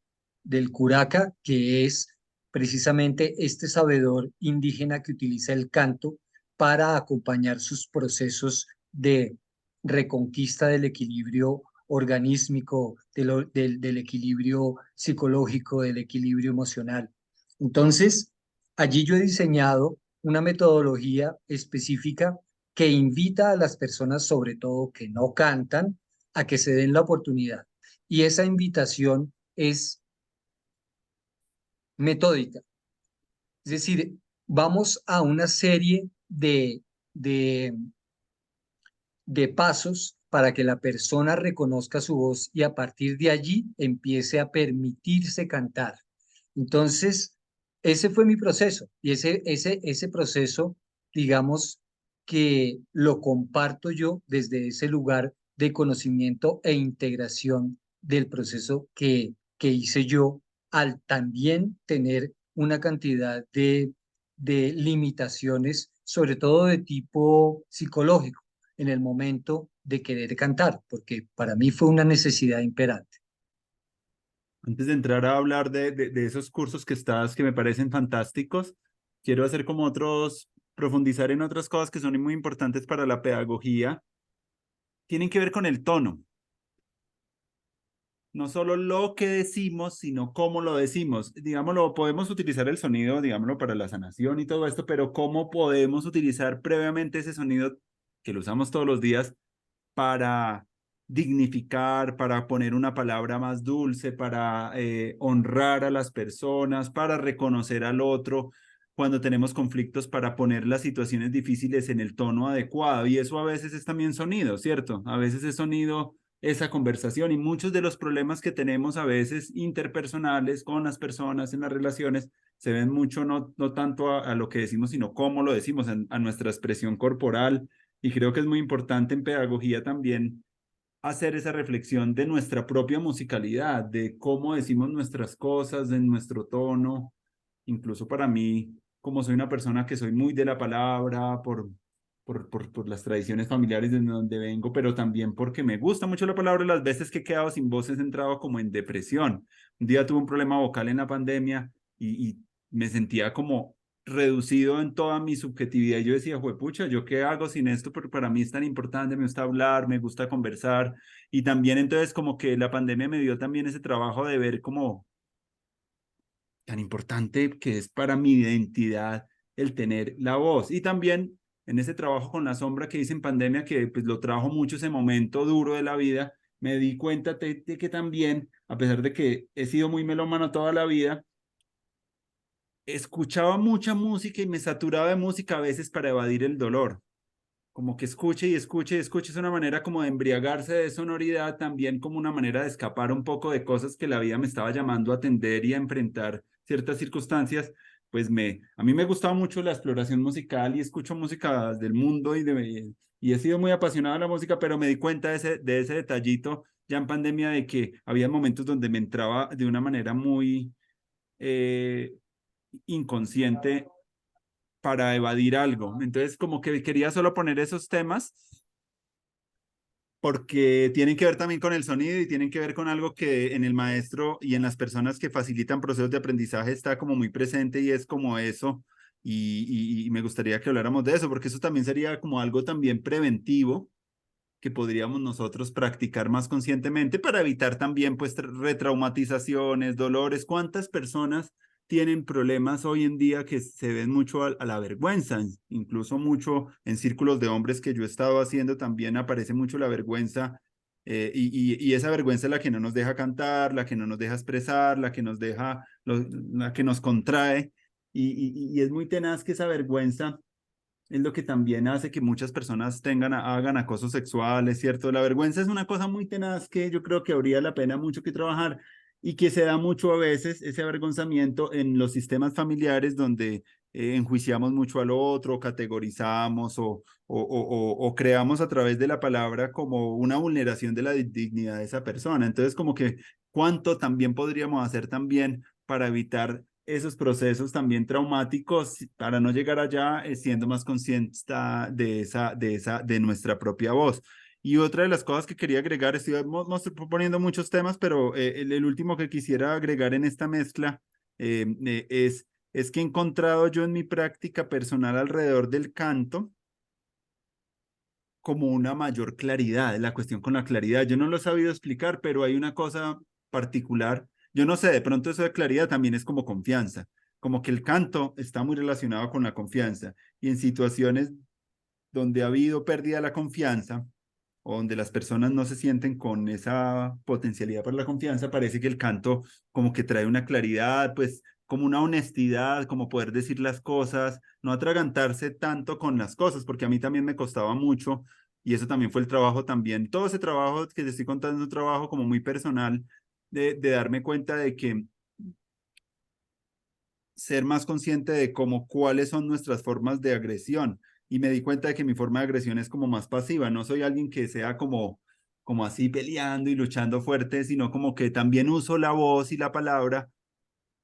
que es precisamente este sabedor indígena que utiliza el canto para acompañar sus procesos de reconquista del equilibrio organísmico, del equilibrio psicológico, del equilibrio emocional. Entonces, allí yo he diseñado una metodología específica que invita a las personas, sobre todo que no cantan, a que se den la oportunidad. Y esa invitación es metódica. Es decir, vamos a una serie de de pasos para que la persona reconozca su voz y a partir de allí empiece a permitirse cantar. Entonces, ese fue mi proceso y ese proceso, digamos que lo comparto yo desde ese lugar de conocimiento e integración del proceso que hice yo al también tener una cantidad de limitaciones, sobre todo de tipo psicológico en el momento de querer cantar, porque para mí fue una necesidad imperante. Antes de entrar a hablar de esos cursos que me parecen fantásticos, quiero hacer como profundizar en otras cosas que son muy importantes para la pedagogía. Tienen que ver con el tono. No solo lo que decimos, sino cómo lo decimos. Digámoslo, podemos utilizar el sonido, digámoslo, para la sanación y todo esto, pero cómo podemos utilizar previamente ese sonido que lo usamos todos los días para dignificar, para poner una palabra más dulce, para honrar a las personas, para reconocer al otro cuando tenemos conflictos, para poner las situaciones difíciles en el tono adecuado. Y eso a veces es también sonido, ¿cierto? A veces es sonido esa conversación y muchos de los problemas que tenemos a veces interpersonales con las personas en las relaciones se ven mucho no tanto a lo que decimos, sino cómo lo decimos, a nuestra expresión corporal. Y creo que es muy importante en pedagogía también hacer esa reflexión de nuestra propia musicalidad, de cómo decimos nuestras cosas, de nuestro tono. Incluso para mí, como soy una persona que soy muy de la palabra, por las tradiciones familiares de donde vengo, pero también porque me gusta mucho la palabra, las veces que he quedado sin voz he entrado como en depresión. Un día tuve un problema vocal en la pandemia y me sentía como reducido en toda mi subjetividad. Y yo decía, juepucha, ¿yo qué hago sin esto? Porque para mí es tan importante, me gusta hablar, me gusta conversar. Y también entonces como que la pandemia me dio también ese trabajo de ver como tan importante que es para mi identidad el tener la voz. Y también en ese trabajo con la sombra que hice en pandemia, que pues lo trajo mucho ese momento duro de la vida, me di cuenta de que también, a pesar de que he sido muy melómano toda la vida, escuchaba mucha música y me saturaba de música a veces para evadir el dolor. Como que escuche y escuche y escuche es una manera como de embriagarse de sonoridad, también como una manera de escapar un poco de cosas que la vida me estaba llamando a atender y a enfrentar ciertas circunstancias, pues a mí me gustaba mucho la exploración musical y escucho música del mundo y he sido muy apasionado de la música, pero me di cuenta de ese detallito ya en pandemia de que había momentos donde me entraba de una manera muy eh, inconsciente para evadir algo. Entonces, como que quería solo poner esos temas porque tienen que ver también con el sonido y tienen que ver con algo que en el maestro y en las personas que facilitan procesos de aprendizaje está como muy presente y es como eso. Y me gustaría que habláramos de eso, porque eso también sería como algo también preventivo que podríamos nosotros practicar más conscientemente para evitar también pues retraumatizaciones, dolores. ¿Cuántas personas tienen problemas hoy en día que se ven mucho a la vergüenza? Incluso mucho en círculos de hombres que yo he estado haciendo también aparece mucho la vergüenza. Y esa vergüenza es la que no nos deja cantar, la que no nos deja expresar, la que nos deja, la que nos contrae. Y es muy tenaz que esa vergüenza es lo que también hace que muchas personas hagan acosos sexuales, ¿cierto? La vergüenza es una cosa muy tenaz que yo creo que habría la pena mucho que trabajar y que se da mucho a veces ese avergonzamiento en los sistemas familiares donde enjuiciamos mucho al otro, categorizamos o creamos a través de la palabra como una vulneración de la dignidad de esa persona. Entonces, como que cuánto también podríamos hacer también para evitar esos procesos también traumáticos para no llegar allá siendo más conscientes de nuestra propia voz. Y otra de las cosas que quería agregar, estoy proponiendo muchos temas, pero el último que quisiera agregar en esta mezcla es que he encontrado yo en mi práctica personal alrededor del canto como una mayor claridad, la cuestión con la claridad. Yo no lo he sabido explicar, pero hay una cosa particular. Yo no sé, de pronto eso de claridad también es como confianza, como que el canto está muy relacionado con la confianza y en situaciones donde ha habido pérdida de la confianza o donde las personas no se sienten con esa potencialidad para la confianza, parece que el canto como que trae una claridad, pues como una honestidad, como poder decir las cosas, no atragantarse tanto con las cosas, porque a mí también me costaba mucho y eso también fue el trabajo también, todo ese trabajo que te estoy contando es un trabajo como muy personal de darme cuenta de que ser más consciente de cómo cuáles son nuestras formas de agresión. Y me di cuenta de que mi forma de agresión es como más pasiva. No soy alguien que sea como así peleando y luchando fuerte, sino como que también uso la voz y la palabra.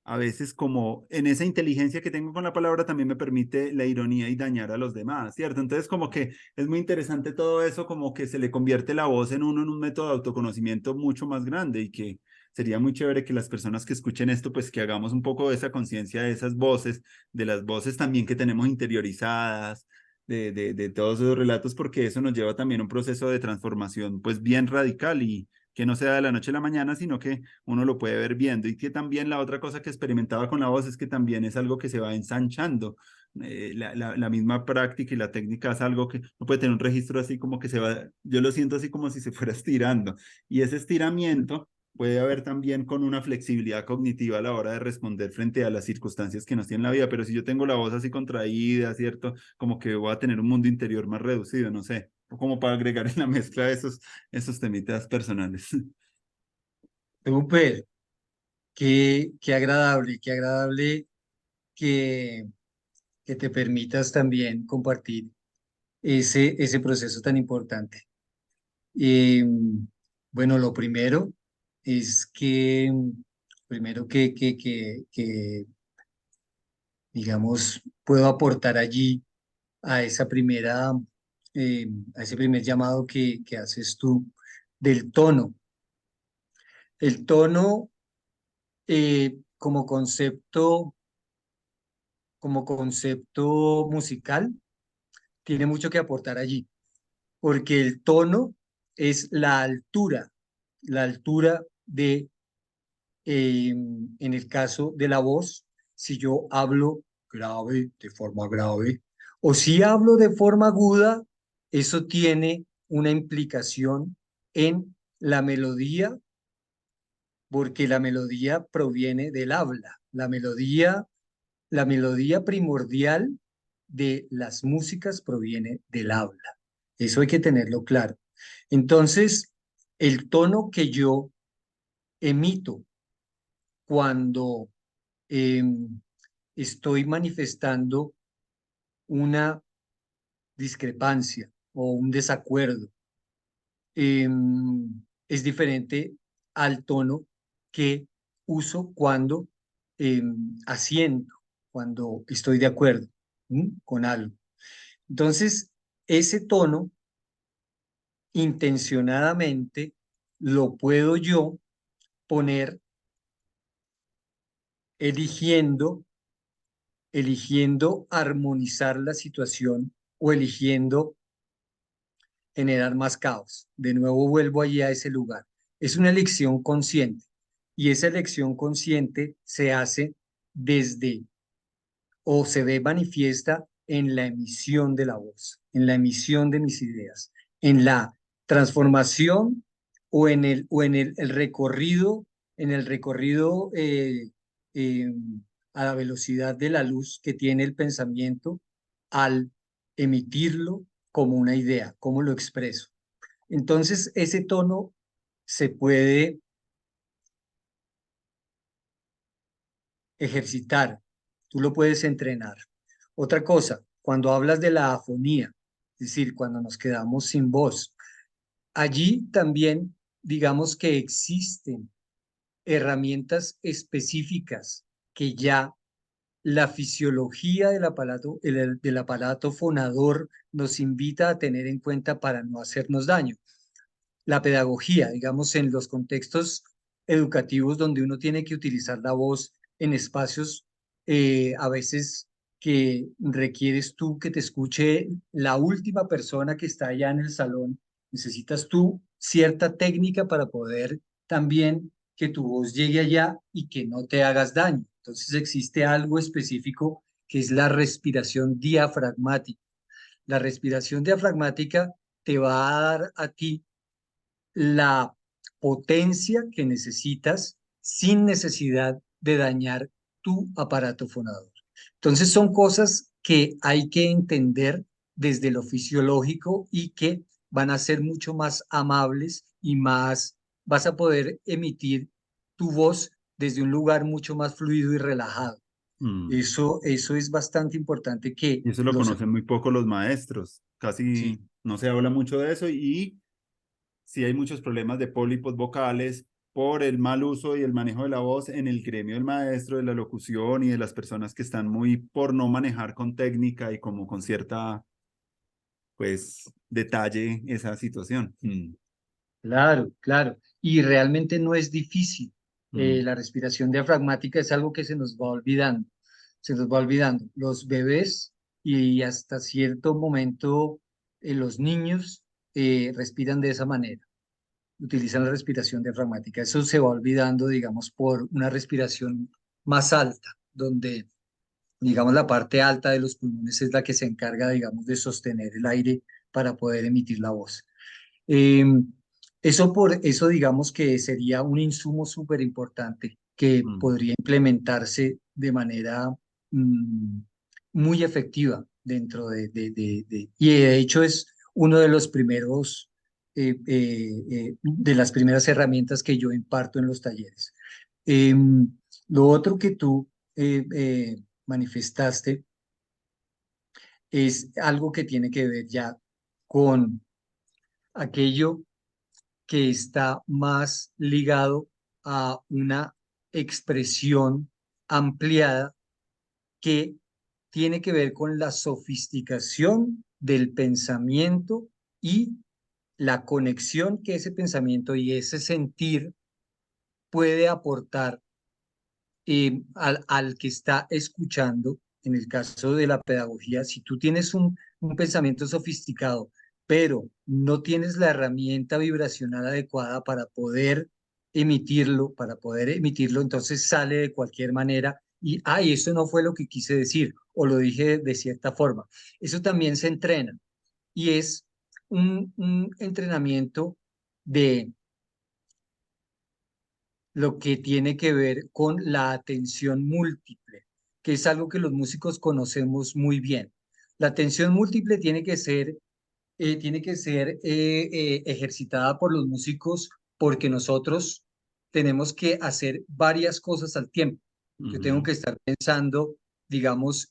A veces como en esa inteligencia que tengo con la palabra también me permite la ironía y dañar a los demás, ¿cierto? Entonces como que es muy interesante todo eso, como que se le convierte la voz en uno en un método de autoconocimiento mucho más grande y que sería muy chévere que las personas que escuchen esto, pues que hagamos un poco de esa conciencia de esas voces, de las voces también que tenemos interiorizadas, de todos esos relatos, porque eso nos lleva también a un proceso de transformación pues bien radical y que no sea de la noche a la mañana, sino que uno lo puede ver viendo. Y que también la otra cosa que experimentaba con la voz es que también es algo que se va ensanchando. La misma práctica y la técnica es algo que no puede tener un registro así como que se va, yo lo siento así como si se fuera estirando. Y ese estiramiento puede haber también con una flexibilidad cognitiva a la hora de responder frente a las circunstancias que nos tienen la vida. Pero si yo tengo la voz así contraída, ¿cierto? Como que voy a tener un mundo interior más reducido, no sé, como para agregar en la mezcla de esos temitas personales. Súper, qué agradable que, que te permitas también compartir ese proceso tan importante. Eh, bueno, lo primero es que, primero que, digamos, puedo aportar allí a esa primera, a ese primer llamado que haces tú del tono. El tono como concepto musical tiene mucho que aportar allí, porque el tono es la altura de, en el caso de la voz, si yo hablo grave, de forma grave, o si hablo de forma aguda, eso tiene una implicación en la melodía, porque la melodía proviene del habla. La melodía primordial de las músicas proviene del habla. Eso hay que tenerlo claro. Entonces, el tono que yo emito cuando, em, estoy manifestando una discrepancia o un desacuerdo. Es diferente al tono que uso cuando asiento, cuando estoy de acuerdo con algo. Entonces, ese tono intencionadamente lo puedo yo poner eligiendo, eligiendo armonizar la situación o eligiendo generar más caos. De nuevo vuelvo allí a ese lugar. Es una elección consciente y esa elección consciente se hace desde o se ve manifiesta en la emisión de la voz, en la emisión de mis ideas, en la transformación o en el recorrido, en el recorrido eh, a la velocidad de la luz que tiene el pensamiento al emitirlo como una idea, cómo lo expreso. Entonces, ese tono se puede ejercitar, tú lo puedes entrenar. Otra cosa, cuando hablas de la afonía, es decir, cuando nos quedamos sin voz, allí también digamos que existen herramientas específicas que ya la fisiología del aparato fonador nos invita a tener en cuenta para no hacernos daño. La pedagogía, digamos, en los contextos educativos donde uno tiene que utilizar la voz en espacios a veces que requieres tú que te escuche la última persona que está allá en el salón, necesitas tú cierta técnica para poder también que tu voz llegue allá y que no te hagas daño. Entonces existe algo específico que es la respiración diafragmática. La respiración diafragmática te va a dar a ti la potencia que necesitas sin necesidad de dañar tu aparato fonador. Entonces son cosas que hay que entender desde lo fisiológico y que van a ser mucho más amables y más, vas a poder emitir tu voz desde un lugar mucho más fluido y relajado. Mm. Eso es bastante importante que Y eso lo los... conocen muy poco los maestros. Sí, Casi no se habla mucho de eso y sí hay muchos problemas de pólipos vocales por el mal uso y el manejo de la voz en el gremio del maestro, de la locución y de las personas que están muy por no manejar con técnica y como con cierta, pues, detalle esa situación. claro, claro. Y realmente no es difícil. Mm, La respiración diafragmática es algo que se nos va olvidando. Se nos va olvidando. Los bebés y hasta cierto momento los niños respiran de esa manera. Utilizan la respiración diafragmática. Eso se va olvidando, digamos, por una respiración más alta, donde, digamos, la parte alta de los pulmones es la que se encarga, digamos, de sostener el aire para poder emitir la voz. Eh, eso por eso digamos que sería un insumo súper importante que mm, podría implementarse de manera mm, muy efectiva dentro y de hecho es uno de los primeros, de las primeras herramientas que yo imparto en los talleres. Lo otro que tú manifestaste es algo que tiene que ver ya con aquello que está más ligado a una expresión ampliada que tiene que ver con la sofisticación del pensamiento y la conexión que ese pensamiento y ese sentir puede aportar al que está escuchando. En el caso de la pedagogía, si tú tienes un pensamiento sofisticado, pero no tienes la herramienta vibracional adecuada para poder emitirlo, entonces sale de cualquier manera y, ay, eso no fue lo que quise decir o lo dije de cierta forma. Eso también se entrena y es un entrenamiento de lo que tiene que ver con la atención múltiple, que es algo que los músicos conocemos muy bien. La atención múltiple tiene que ser ejercitada por los músicos porque nosotros tenemos que hacer varias cosas al tiempo. Yo tengo ujú, que estar pensando digamos,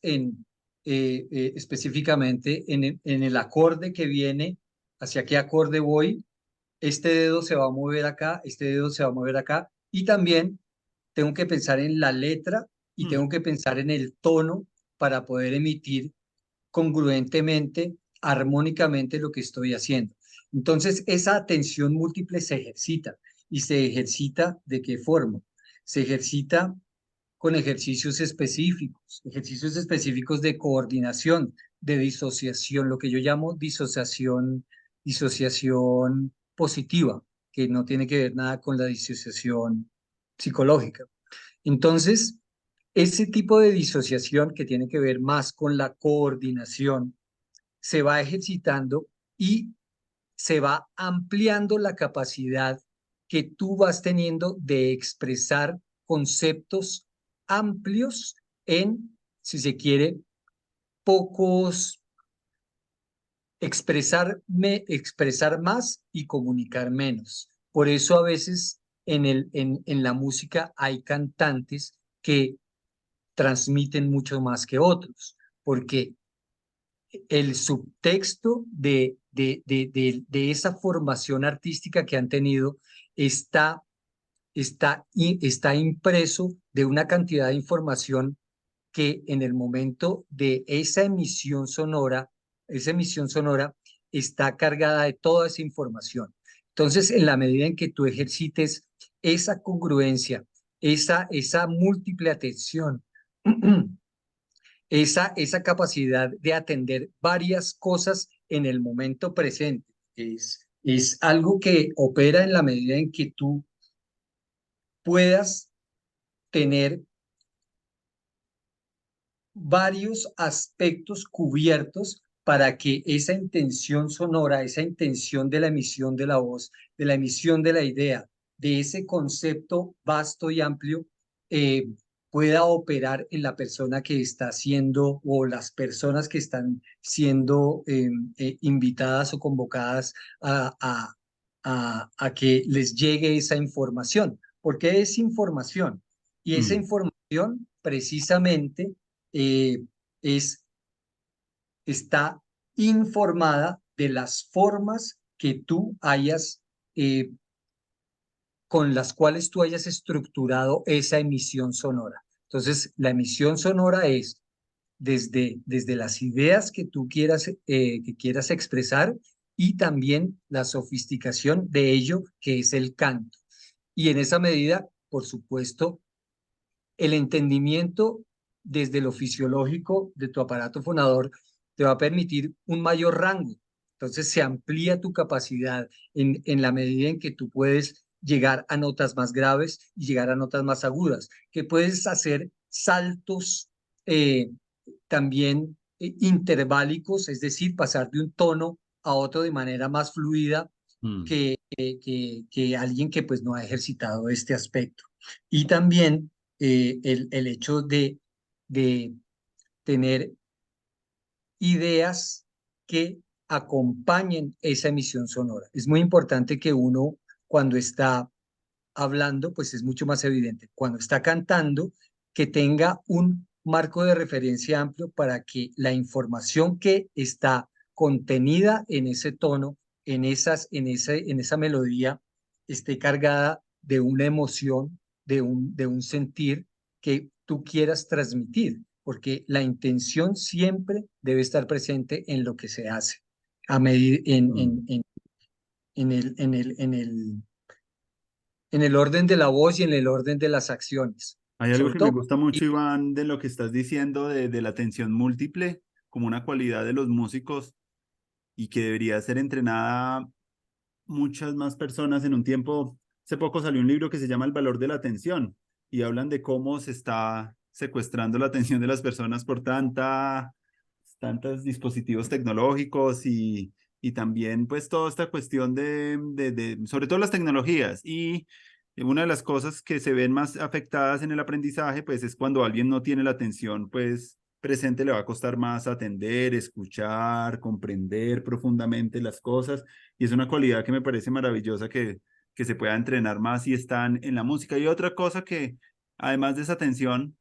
específicamente en el acorde que viene, hacia qué acorde voy, este dedo se va a mover acá, este dedo se va a mover acá, y también tengo que pensar en la letra y Mm, tengo que pensar en el tono para poder emitir congruentemente, armónicamente lo que estoy haciendo. Entonces, esa atención múltiple se ejercita. ¿Y se ejercita de qué forma? Se ejercita con ejercicios específicos de coordinación, de disociación, lo que yo llamo disociación positiva, que no tiene que ver nada con la disociación psicológica. Entonces, ese tipo de disociación que tiene que ver más con la coordinación se va ejercitando y se va ampliando la capacidad que tú vas teniendo de expresar conceptos amplios en, si se quiere, pocos, expresar más y comunicar menos. Por eso a veces en la música hay cantantes que transmiten mucho más que otros, porque el subtexto de esa formación artística que han tenido está, está impreso de una cantidad de información que en el momento de esa emisión sonora está cargada de toda esa información. Entonces, en la medida en que tú ejercites esa congruencia, esa múltiple atención, esa capacidad de atender varias cosas en el momento presente. Es algo que opera en la medida en que tú puedas tener varios aspectos cubiertos para que esa intención sonora, esa intención de la emisión de la voz, de la emisión de la idea, de ese concepto vasto y amplio, eh, pueda operar en la persona que está siendo o las personas que están siendo invitadas o convocadas a que les llegue esa información. Porque es información y esa mm, información precisamente eh, es, está informada de las formas que tú hayas, eh, con las cuales tú hayas estructurado esa emisión sonora. Entonces, la emisión sonora es desde las ideas que quieras expresar y también la sofisticación de ello, que es el canto. Y en esa medida, por supuesto, el entendimiento desde lo fisiológico de tu aparato fonador te va a permitir un mayor rango. Entonces se amplía tu capacidad en la medida en que tú puedes llegar a notas más graves y llegar a notas más agudas, que puedes hacer saltos eh, también interválicos, es decir, pasar de un tono a otro de manera más fluida mm, que alguien que pues no ha ejercitado este aspecto. Y también el hecho de tener ideas que acompañen esa emisión sonora. Es muy importante que uno cuando está hablando, pues es mucho más evidente. Cuando está cantando, que tenga un marco de referencia amplio para que la información que está contenida en ese tono, en esa melodía, esté cargada de una emoción, de un sentir que tú quieras transmitir, porque la intención siempre debe estar presente en lo que se hace, a medir, mm. en el orden de la voz y en el orden de las acciones. Hay algo Sobre que me todo, gusta mucho, Iván, de lo que estás diciendo de la atención múltiple como una cualidad de los músicos y que debería ser entrenada muchas más personas en un tiempo. Hace poco salió un libro que se llama El valor de la atención y hablan de cómo se está secuestrando la atención de las personas por tantos dispositivos tecnológicos y también pues toda esta cuestión sobre todo las tecnologías. Y una de las cosas que se ven más afectadas en el aprendizaje pues es cuando alguien no tiene la atención pues presente, le va a costar más atender, escuchar, comprender profundamente las cosas y es una cualidad que me parece maravillosa que se pueda entrenar más y están en la música. Y otra cosa que, además de esa atención,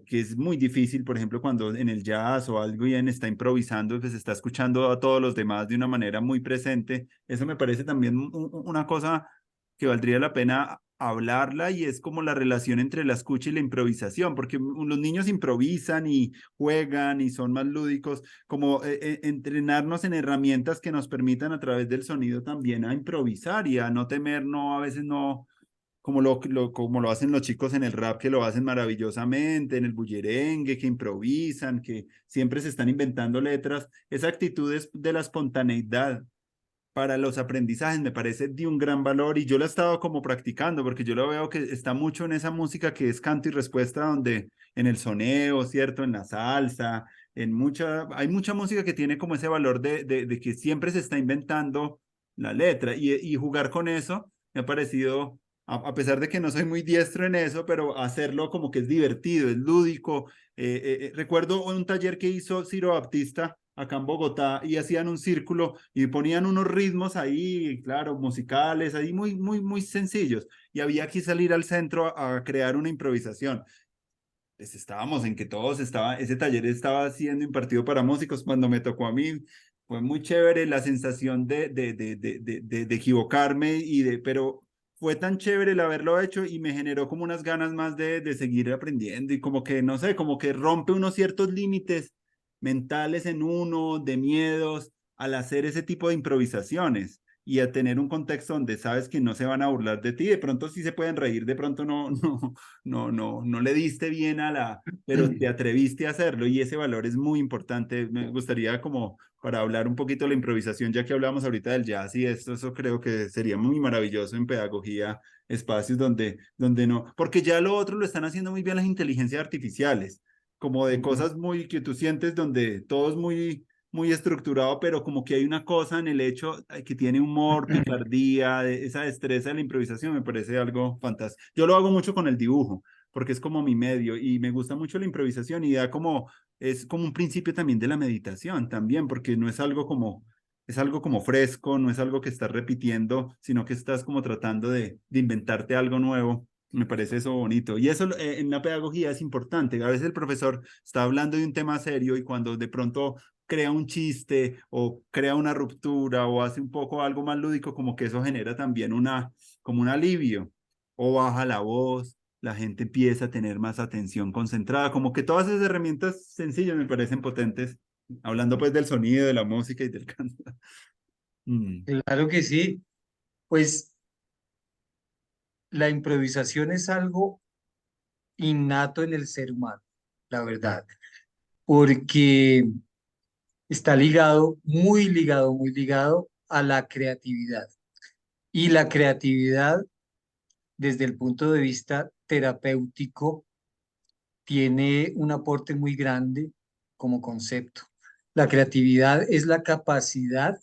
que es muy difícil, por ejemplo, cuando en el jazz o alguien está improvisando, pues está escuchando a todos los demás de una manera muy presente. Eso me parece también una cosa que valdría la pena hablarla y es como la relación entre la escucha y la improvisación, porque los niños improvisan y juegan y son más lúdicos, como entrenarnos en herramientas que nos permitan a través del sonido también a improvisar y a no temer, no, a veces no como lo hacen los chicos en el rap, que lo hacen maravillosamente, en el bullerengue, que improvisan, que siempre se están inventando letras. Esa actitud de la espontaneidad para los aprendizajes me parece de un gran valor y yo la he estado como practicando porque yo lo veo que está mucho en esa música que es canto y respuesta donde en el soneo, ¿cierto? En la salsa, hay mucha música que tiene como ese valor de que siempre se está inventando la letra y jugar con eso me ha parecido, a pesar de que no soy muy diestro en eso, pero hacerlo como que es divertido, es lúdico. Recuerdo un taller que hizo Ciro Baptista acá en Bogotá y hacían un círculo y ponían unos ritmos ahí, claro, musicales, ahí muy, muy, muy sencillos. Y había que salir al centro a crear una improvisación. Pues estábamos en que ese taller estaba siendo impartido para músicos cuando me tocó a mí. Fue muy chévere la sensación de equivocarme pero fue tan chévere el haberlo hecho y me generó como unas ganas más de seguir aprendiendo y como que, no sé, como que rompe unos ciertos límites mentales en uno, de miedos, al hacer ese tipo de improvisaciones y a tener un contexto donde sabes que no se van a burlar de ti, de pronto sí se pueden reír, de pronto no le diste bien pero te atreviste a hacerlo y ese valor es muy importante. Me gustaría como para hablar un poquito de la improvisación, ya que hablamos ahorita del jazz y esto, eso creo que sería muy maravilloso en pedagogía, espacios donde no, porque ya lo otro lo están haciendo muy bien las inteligencias artificiales, como de Ujú. cosas muy que tú sientes donde todo es muy estructurado, pero como que hay una cosa en el hecho que tiene humor, picardía, esa destreza de la improvisación, me parece algo fantástico. Yo lo hago mucho con el dibujo, porque es como mi medio y me gusta mucho la improvisación y es como un principio también de la meditación también, porque no es algo es algo como fresco, no es algo que estás repitiendo, sino que estás como tratando de inventarte algo nuevo. Me parece eso bonito. Y eso en la pedagogía es importante. A veces el profesor está hablando de un tema serio y cuando de pronto crea un chiste o crea una ruptura o hace un poco algo más lúdico, como que eso genera también como un alivio o baja la voz, la gente empieza a tener más atención concentrada, como que todas esas herramientas sencillas me parecen potentes, hablando pues del sonido, de la música y del canto. Mm, Claro que sí. Pues la improvisación es algo innato en el ser humano, la verdad, porque está ligado, muy ligado a la creatividad. Y la creatividad, desde el punto de vista terapéutico, tiene un aporte muy grande como concepto. La creatividad es la capacidad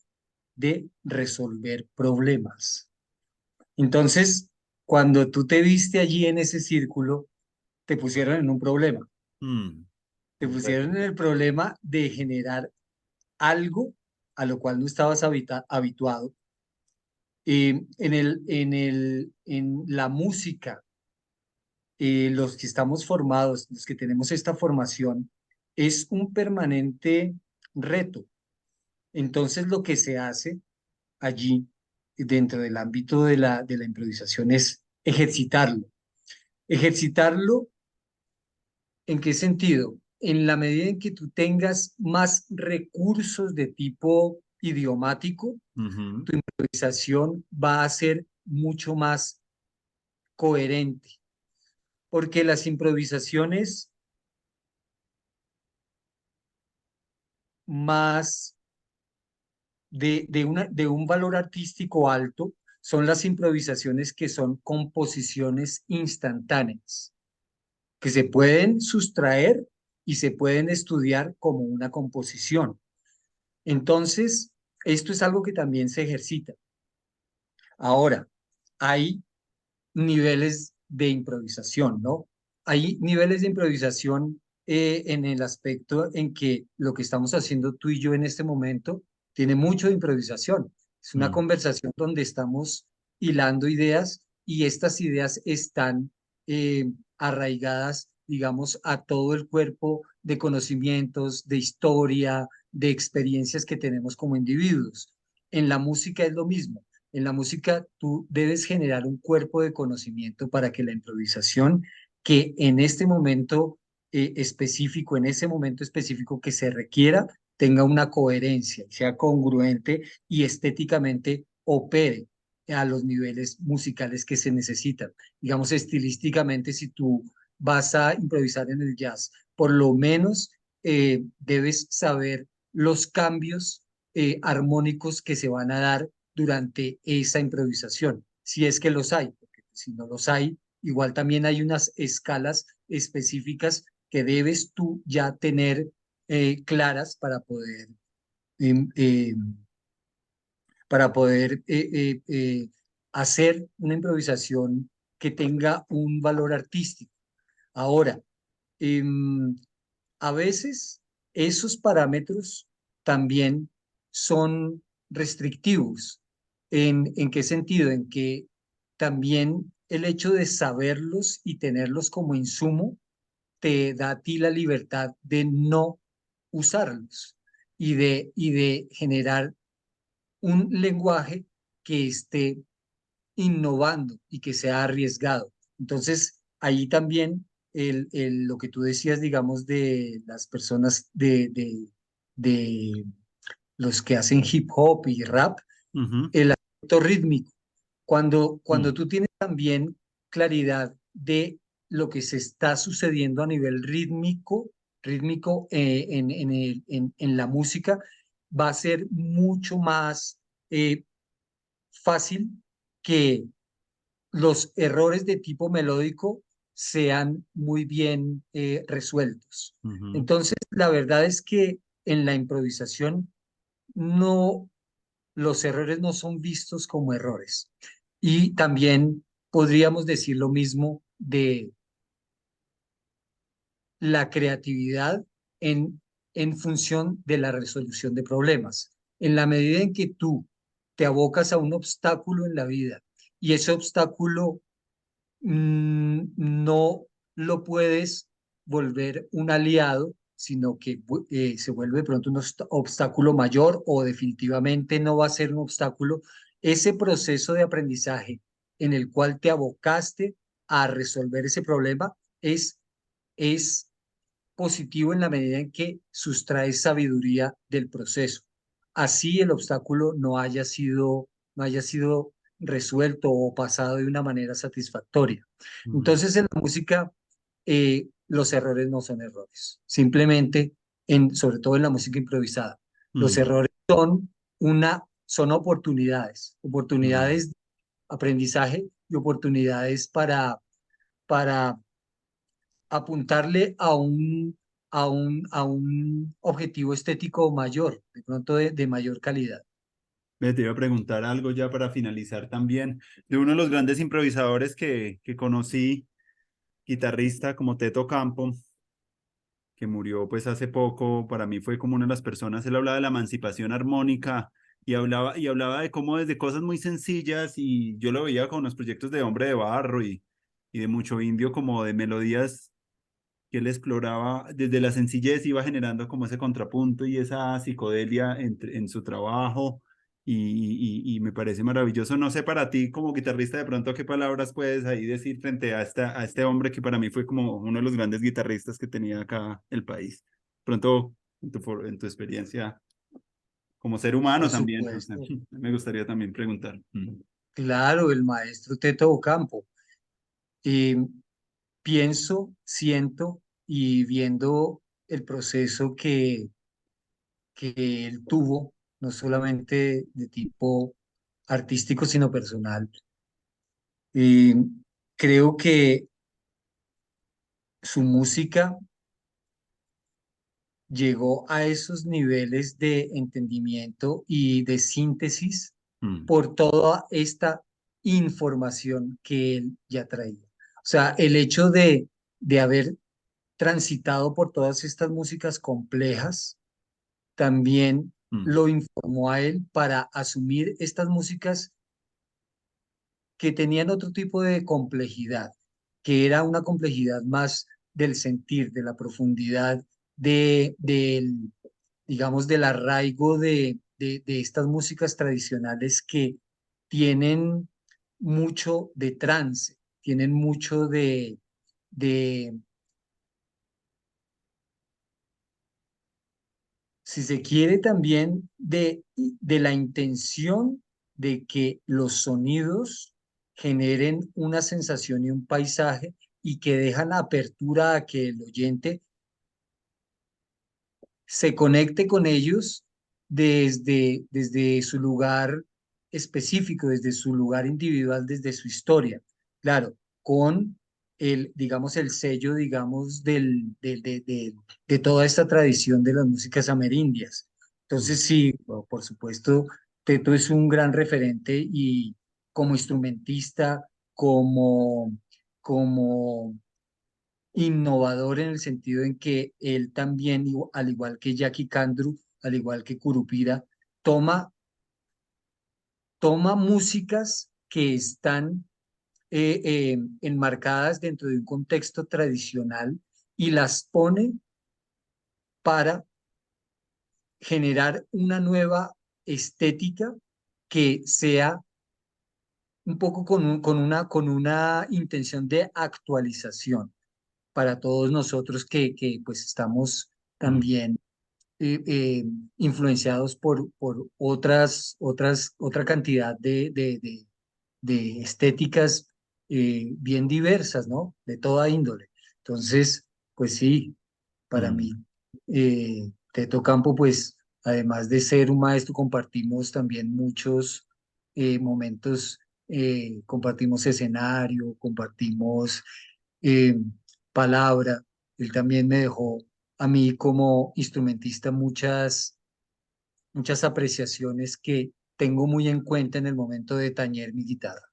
de resolver problemas. Entonces, cuando tú te viste allí en ese círculo, te pusieron en un problema. mm, Te pusieron en el problema de generar algo a lo cual no estabas habituado. En la música, los que estamos formados, los que tenemos esta formación, es un permanente reto. Entonces, lo que se hace allí, dentro del ámbito de la improvisación, es ejercitarlo. Ejercitarlo, ¿en qué sentido? En la medida en que tú tengas más recursos de tipo idiomático, ujú, tu improvisación va a ser mucho más coherente, porque las improvisaciones más de un valor artístico alto son las improvisaciones que son composiciones instantáneas, que se pueden sustraer y se pueden estudiar como una composición. Entonces, esto es algo que también se ejercita. Ahora, hay niveles de improvisación, ¿no? Hay niveles de improvisación en el aspecto en que lo que estamos haciendo tú y yo en este momento tiene mucho de improvisación. Es una mm, conversación donde estamos hilando ideas y estas ideas están arraigadas digamos, a todo el cuerpo de conocimientos, de historia, de experiencias que tenemos como individuos. En la música es lo mismo. En la música tú debes generar un cuerpo de conocimiento para que la improvisación que en este momento específico, en ese momento específico que se requiera, tenga una coherencia, sea congruente y estéticamente opere a los niveles musicales que se necesitan. Digamos, estilísticamente, si tú vas a improvisar en el jazz, por lo menos debes saber los cambios armónicos que se van a dar durante esa improvisación, si es que los hay, porque si no los hay, igual también hay unas escalas específicas que debes tú ya tener claras em, eh, para poder hacer una improvisación que tenga un valor artístico. Ahora, em, a veces esos parámetros también son restrictivos. ¿En qué sentido? En que también el hecho de saberlos y tenerlos como insumo te da a ti la libertad de no usarlos y de generar un lenguaje que esté innovando y que sea arriesgado. Entonces, ahí también lo que tú decías, digamos, de las personas de los que hacen hip hop y rap, Ujú, el aspecto rítmico. Cuando mm, tú tienes también claridad de lo que se está sucediendo a nivel rítmico en la música, va a ser mucho más fácil que los errores de tipo melódico sean muy bien resueltos. ujú. Entonces, la verdad es que en la improvisación no, los errores no son vistos como errores. Y también podríamos decir lo mismo de la creatividad en, en función de la resolución de problemas. En la medida en que tú te abocas a un obstáculo en la vida y ese obstáculo no lo puedes volver un aliado, sino que se vuelve de pronto un obstáculo mayor o definitivamente no va a ser un obstáculo. Ese proceso de aprendizaje en el cual te abocaste a resolver ese problema es positivo en la medida en que sustraes sabiduría del proceso. Así el obstáculo no haya sido resuelto o pasado de una manera satisfactoria. Mm, Entonces, en la música, los errores no son errores. Simplemente, sobre todo en la música improvisada, los mm, errores son mm. oportunidades de aprendizaje y oportunidades para apuntarle a un objetivo estético mayor, de pronto de mayor calidad. Ve, te iba a preguntar algo ya para finalizar también, de uno de los grandes improvisadores que conocí, guitarrista como Teto Campo, que murió pues hace poco, para mí fue como una de las personas, él hablaba de la emancipación armónica y hablaba de cómo desde cosas muy sencillas, y yo lo veía con los proyectos de Hombre de Barro y de Mucho Indio, como de melodías que él exploraba desde la sencillez, iba generando como ese contrapunto y esa psicodelia en su trabajo, y me parece maravilloso. No sé para ti como guitarrista de pronto qué palabras puedes ahí decir frente a este hombre que para mí fue como uno de los grandes guitarristas que tenía acá el país. Pronto en tu experiencia como ser humano Por también, o sea, supuesto, me gustaría también preguntar. claro, el maestro Teto Ocampo. Y pienso, siento y viendo el proceso que él tuvo, no solamente de tipo artístico, sino personal, y creo que su música llegó a esos niveles de entendimiento y de síntesis Mm, por toda esta información que él ya traía. O sea, el hecho de haber transitado por todas estas músicas complejas también mm, lo informó a él para asumir estas músicas que tenían otro tipo de complejidad, que era una complejidad más del sentir, de la profundidad del, digamos, del arraigo de estas músicas tradicionales que tienen mucho de trance, tienen mucho de si se quiere, también de la intención de que los sonidos generen una sensación y un paisaje y que dejan apertura a que el oyente se conecte con ellos desde su lugar específico, desde su lugar individual, desde su historia. Claro, con digamos, el sello, digamos, de toda esta tradición de las músicas amerindias. Entonces, sí, por supuesto, Teto es un gran referente y como instrumentista, como innovador en el sentido en que él también, al igual que Jackie Candru, al igual que Curupira, toma, toma músicas que están enmarcadas dentro de un contexto tradicional y las pone para generar una nueva estética que sea un poco con una intención de actualización para todos nosotros que pues estamos Mm, también influenciados por otra cantidad de estéticas bien diversas, ¿no? De toda índole. Entonces, pues sí, para mí, mm, Teto Campo, pues además de ser un maestro, compartimos también muchos momentos, compartimos escenario, compartimos eh, palabra. Él también me dejó a mí como instrumentista muchas apreciaciones que tengo muy en cuenta en el momento de tañer mi guitarra.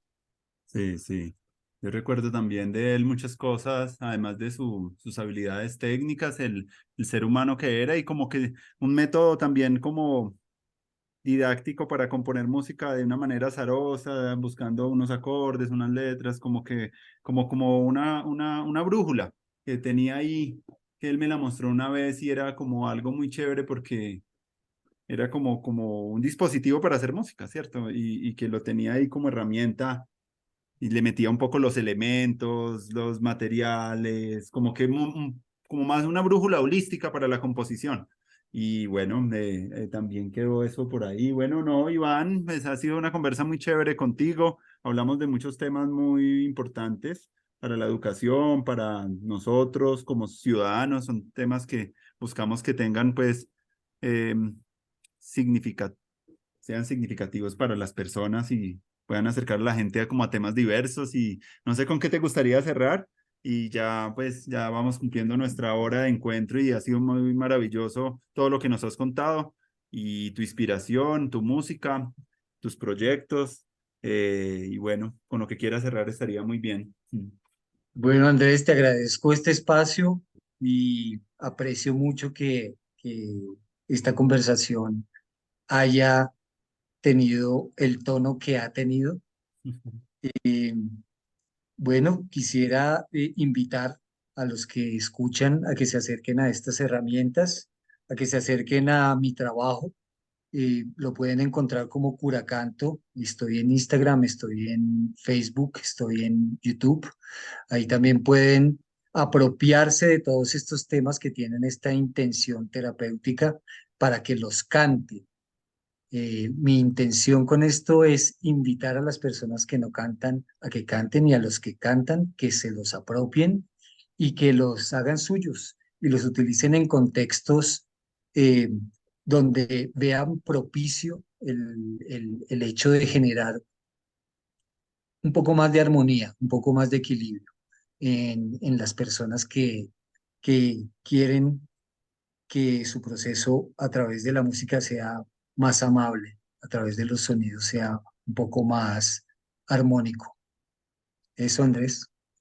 sí, sí. Yo recuerdo también de él muchas cosas, además de sus habilidades técnicas, el ser humano que era y como que un método también como didáctico para componer música de una manera azarosa, buscando unos acordes, unas letras, como que, como una brújula que tenía ahí, que él me la mostró una vez y era como algo muy chévere porque era como un dispositivo para hacer música, ¿cierto? Y que lo tenía ahí como herramienta y le metía un poco los elementos, los materiales, como que como más una brújula holística para la composición. Y bueno, también quedó eso por ahí. Bueno, no, Iván, pues ha sido una conversa muy chévere contigo. Hablamos de muchos temas muy importantes para la educación, para nosotros como ciudadanos. Son temas que buscamos que tengan, pues, eh, significa- sean significativos para las personas y puedan acercar a la gente a como a temas diversos y no sé con qué te gustaría cerrar y ya pues ya vamos cumpliendo nuestra hora de encuentro y ha sido muy maravilloso todo lo que nos has contado y tu inspiración, tu música, tus proyectos y bueno, con lo que quieras cerrar estaría muy bien. Mm. Bueno, Andrés, te agradezco este espacio y aprecio mucho que esta conversación haya tenido el tono que ha tenido. Eh, bueno, quisiera invitar a los que escuchan a que se acerquen a estas herramientas, a que se acerquen a mi trabajo. Lo pueden encontrar como Curacanto. Estoy en Instagram, estoy en Facebook, estoy en YouTube. Ahí también pueden apropiarse de todos estos temas que tienen esta intención terapéutica para que los canten. Mi intención con esto es invitar a las personas que no cantan a que canten y a los que cantan que se los apropien y que los hagan suyos y los utilicen en contextos eh, donde vean propicio el hecho de generar un poco más de armonía, un poco más de equilibrio en las personas que quieren que su proceso a través de la música sea más amable, a través de los sonidos sea un poco más armónico. Eso, Andrés.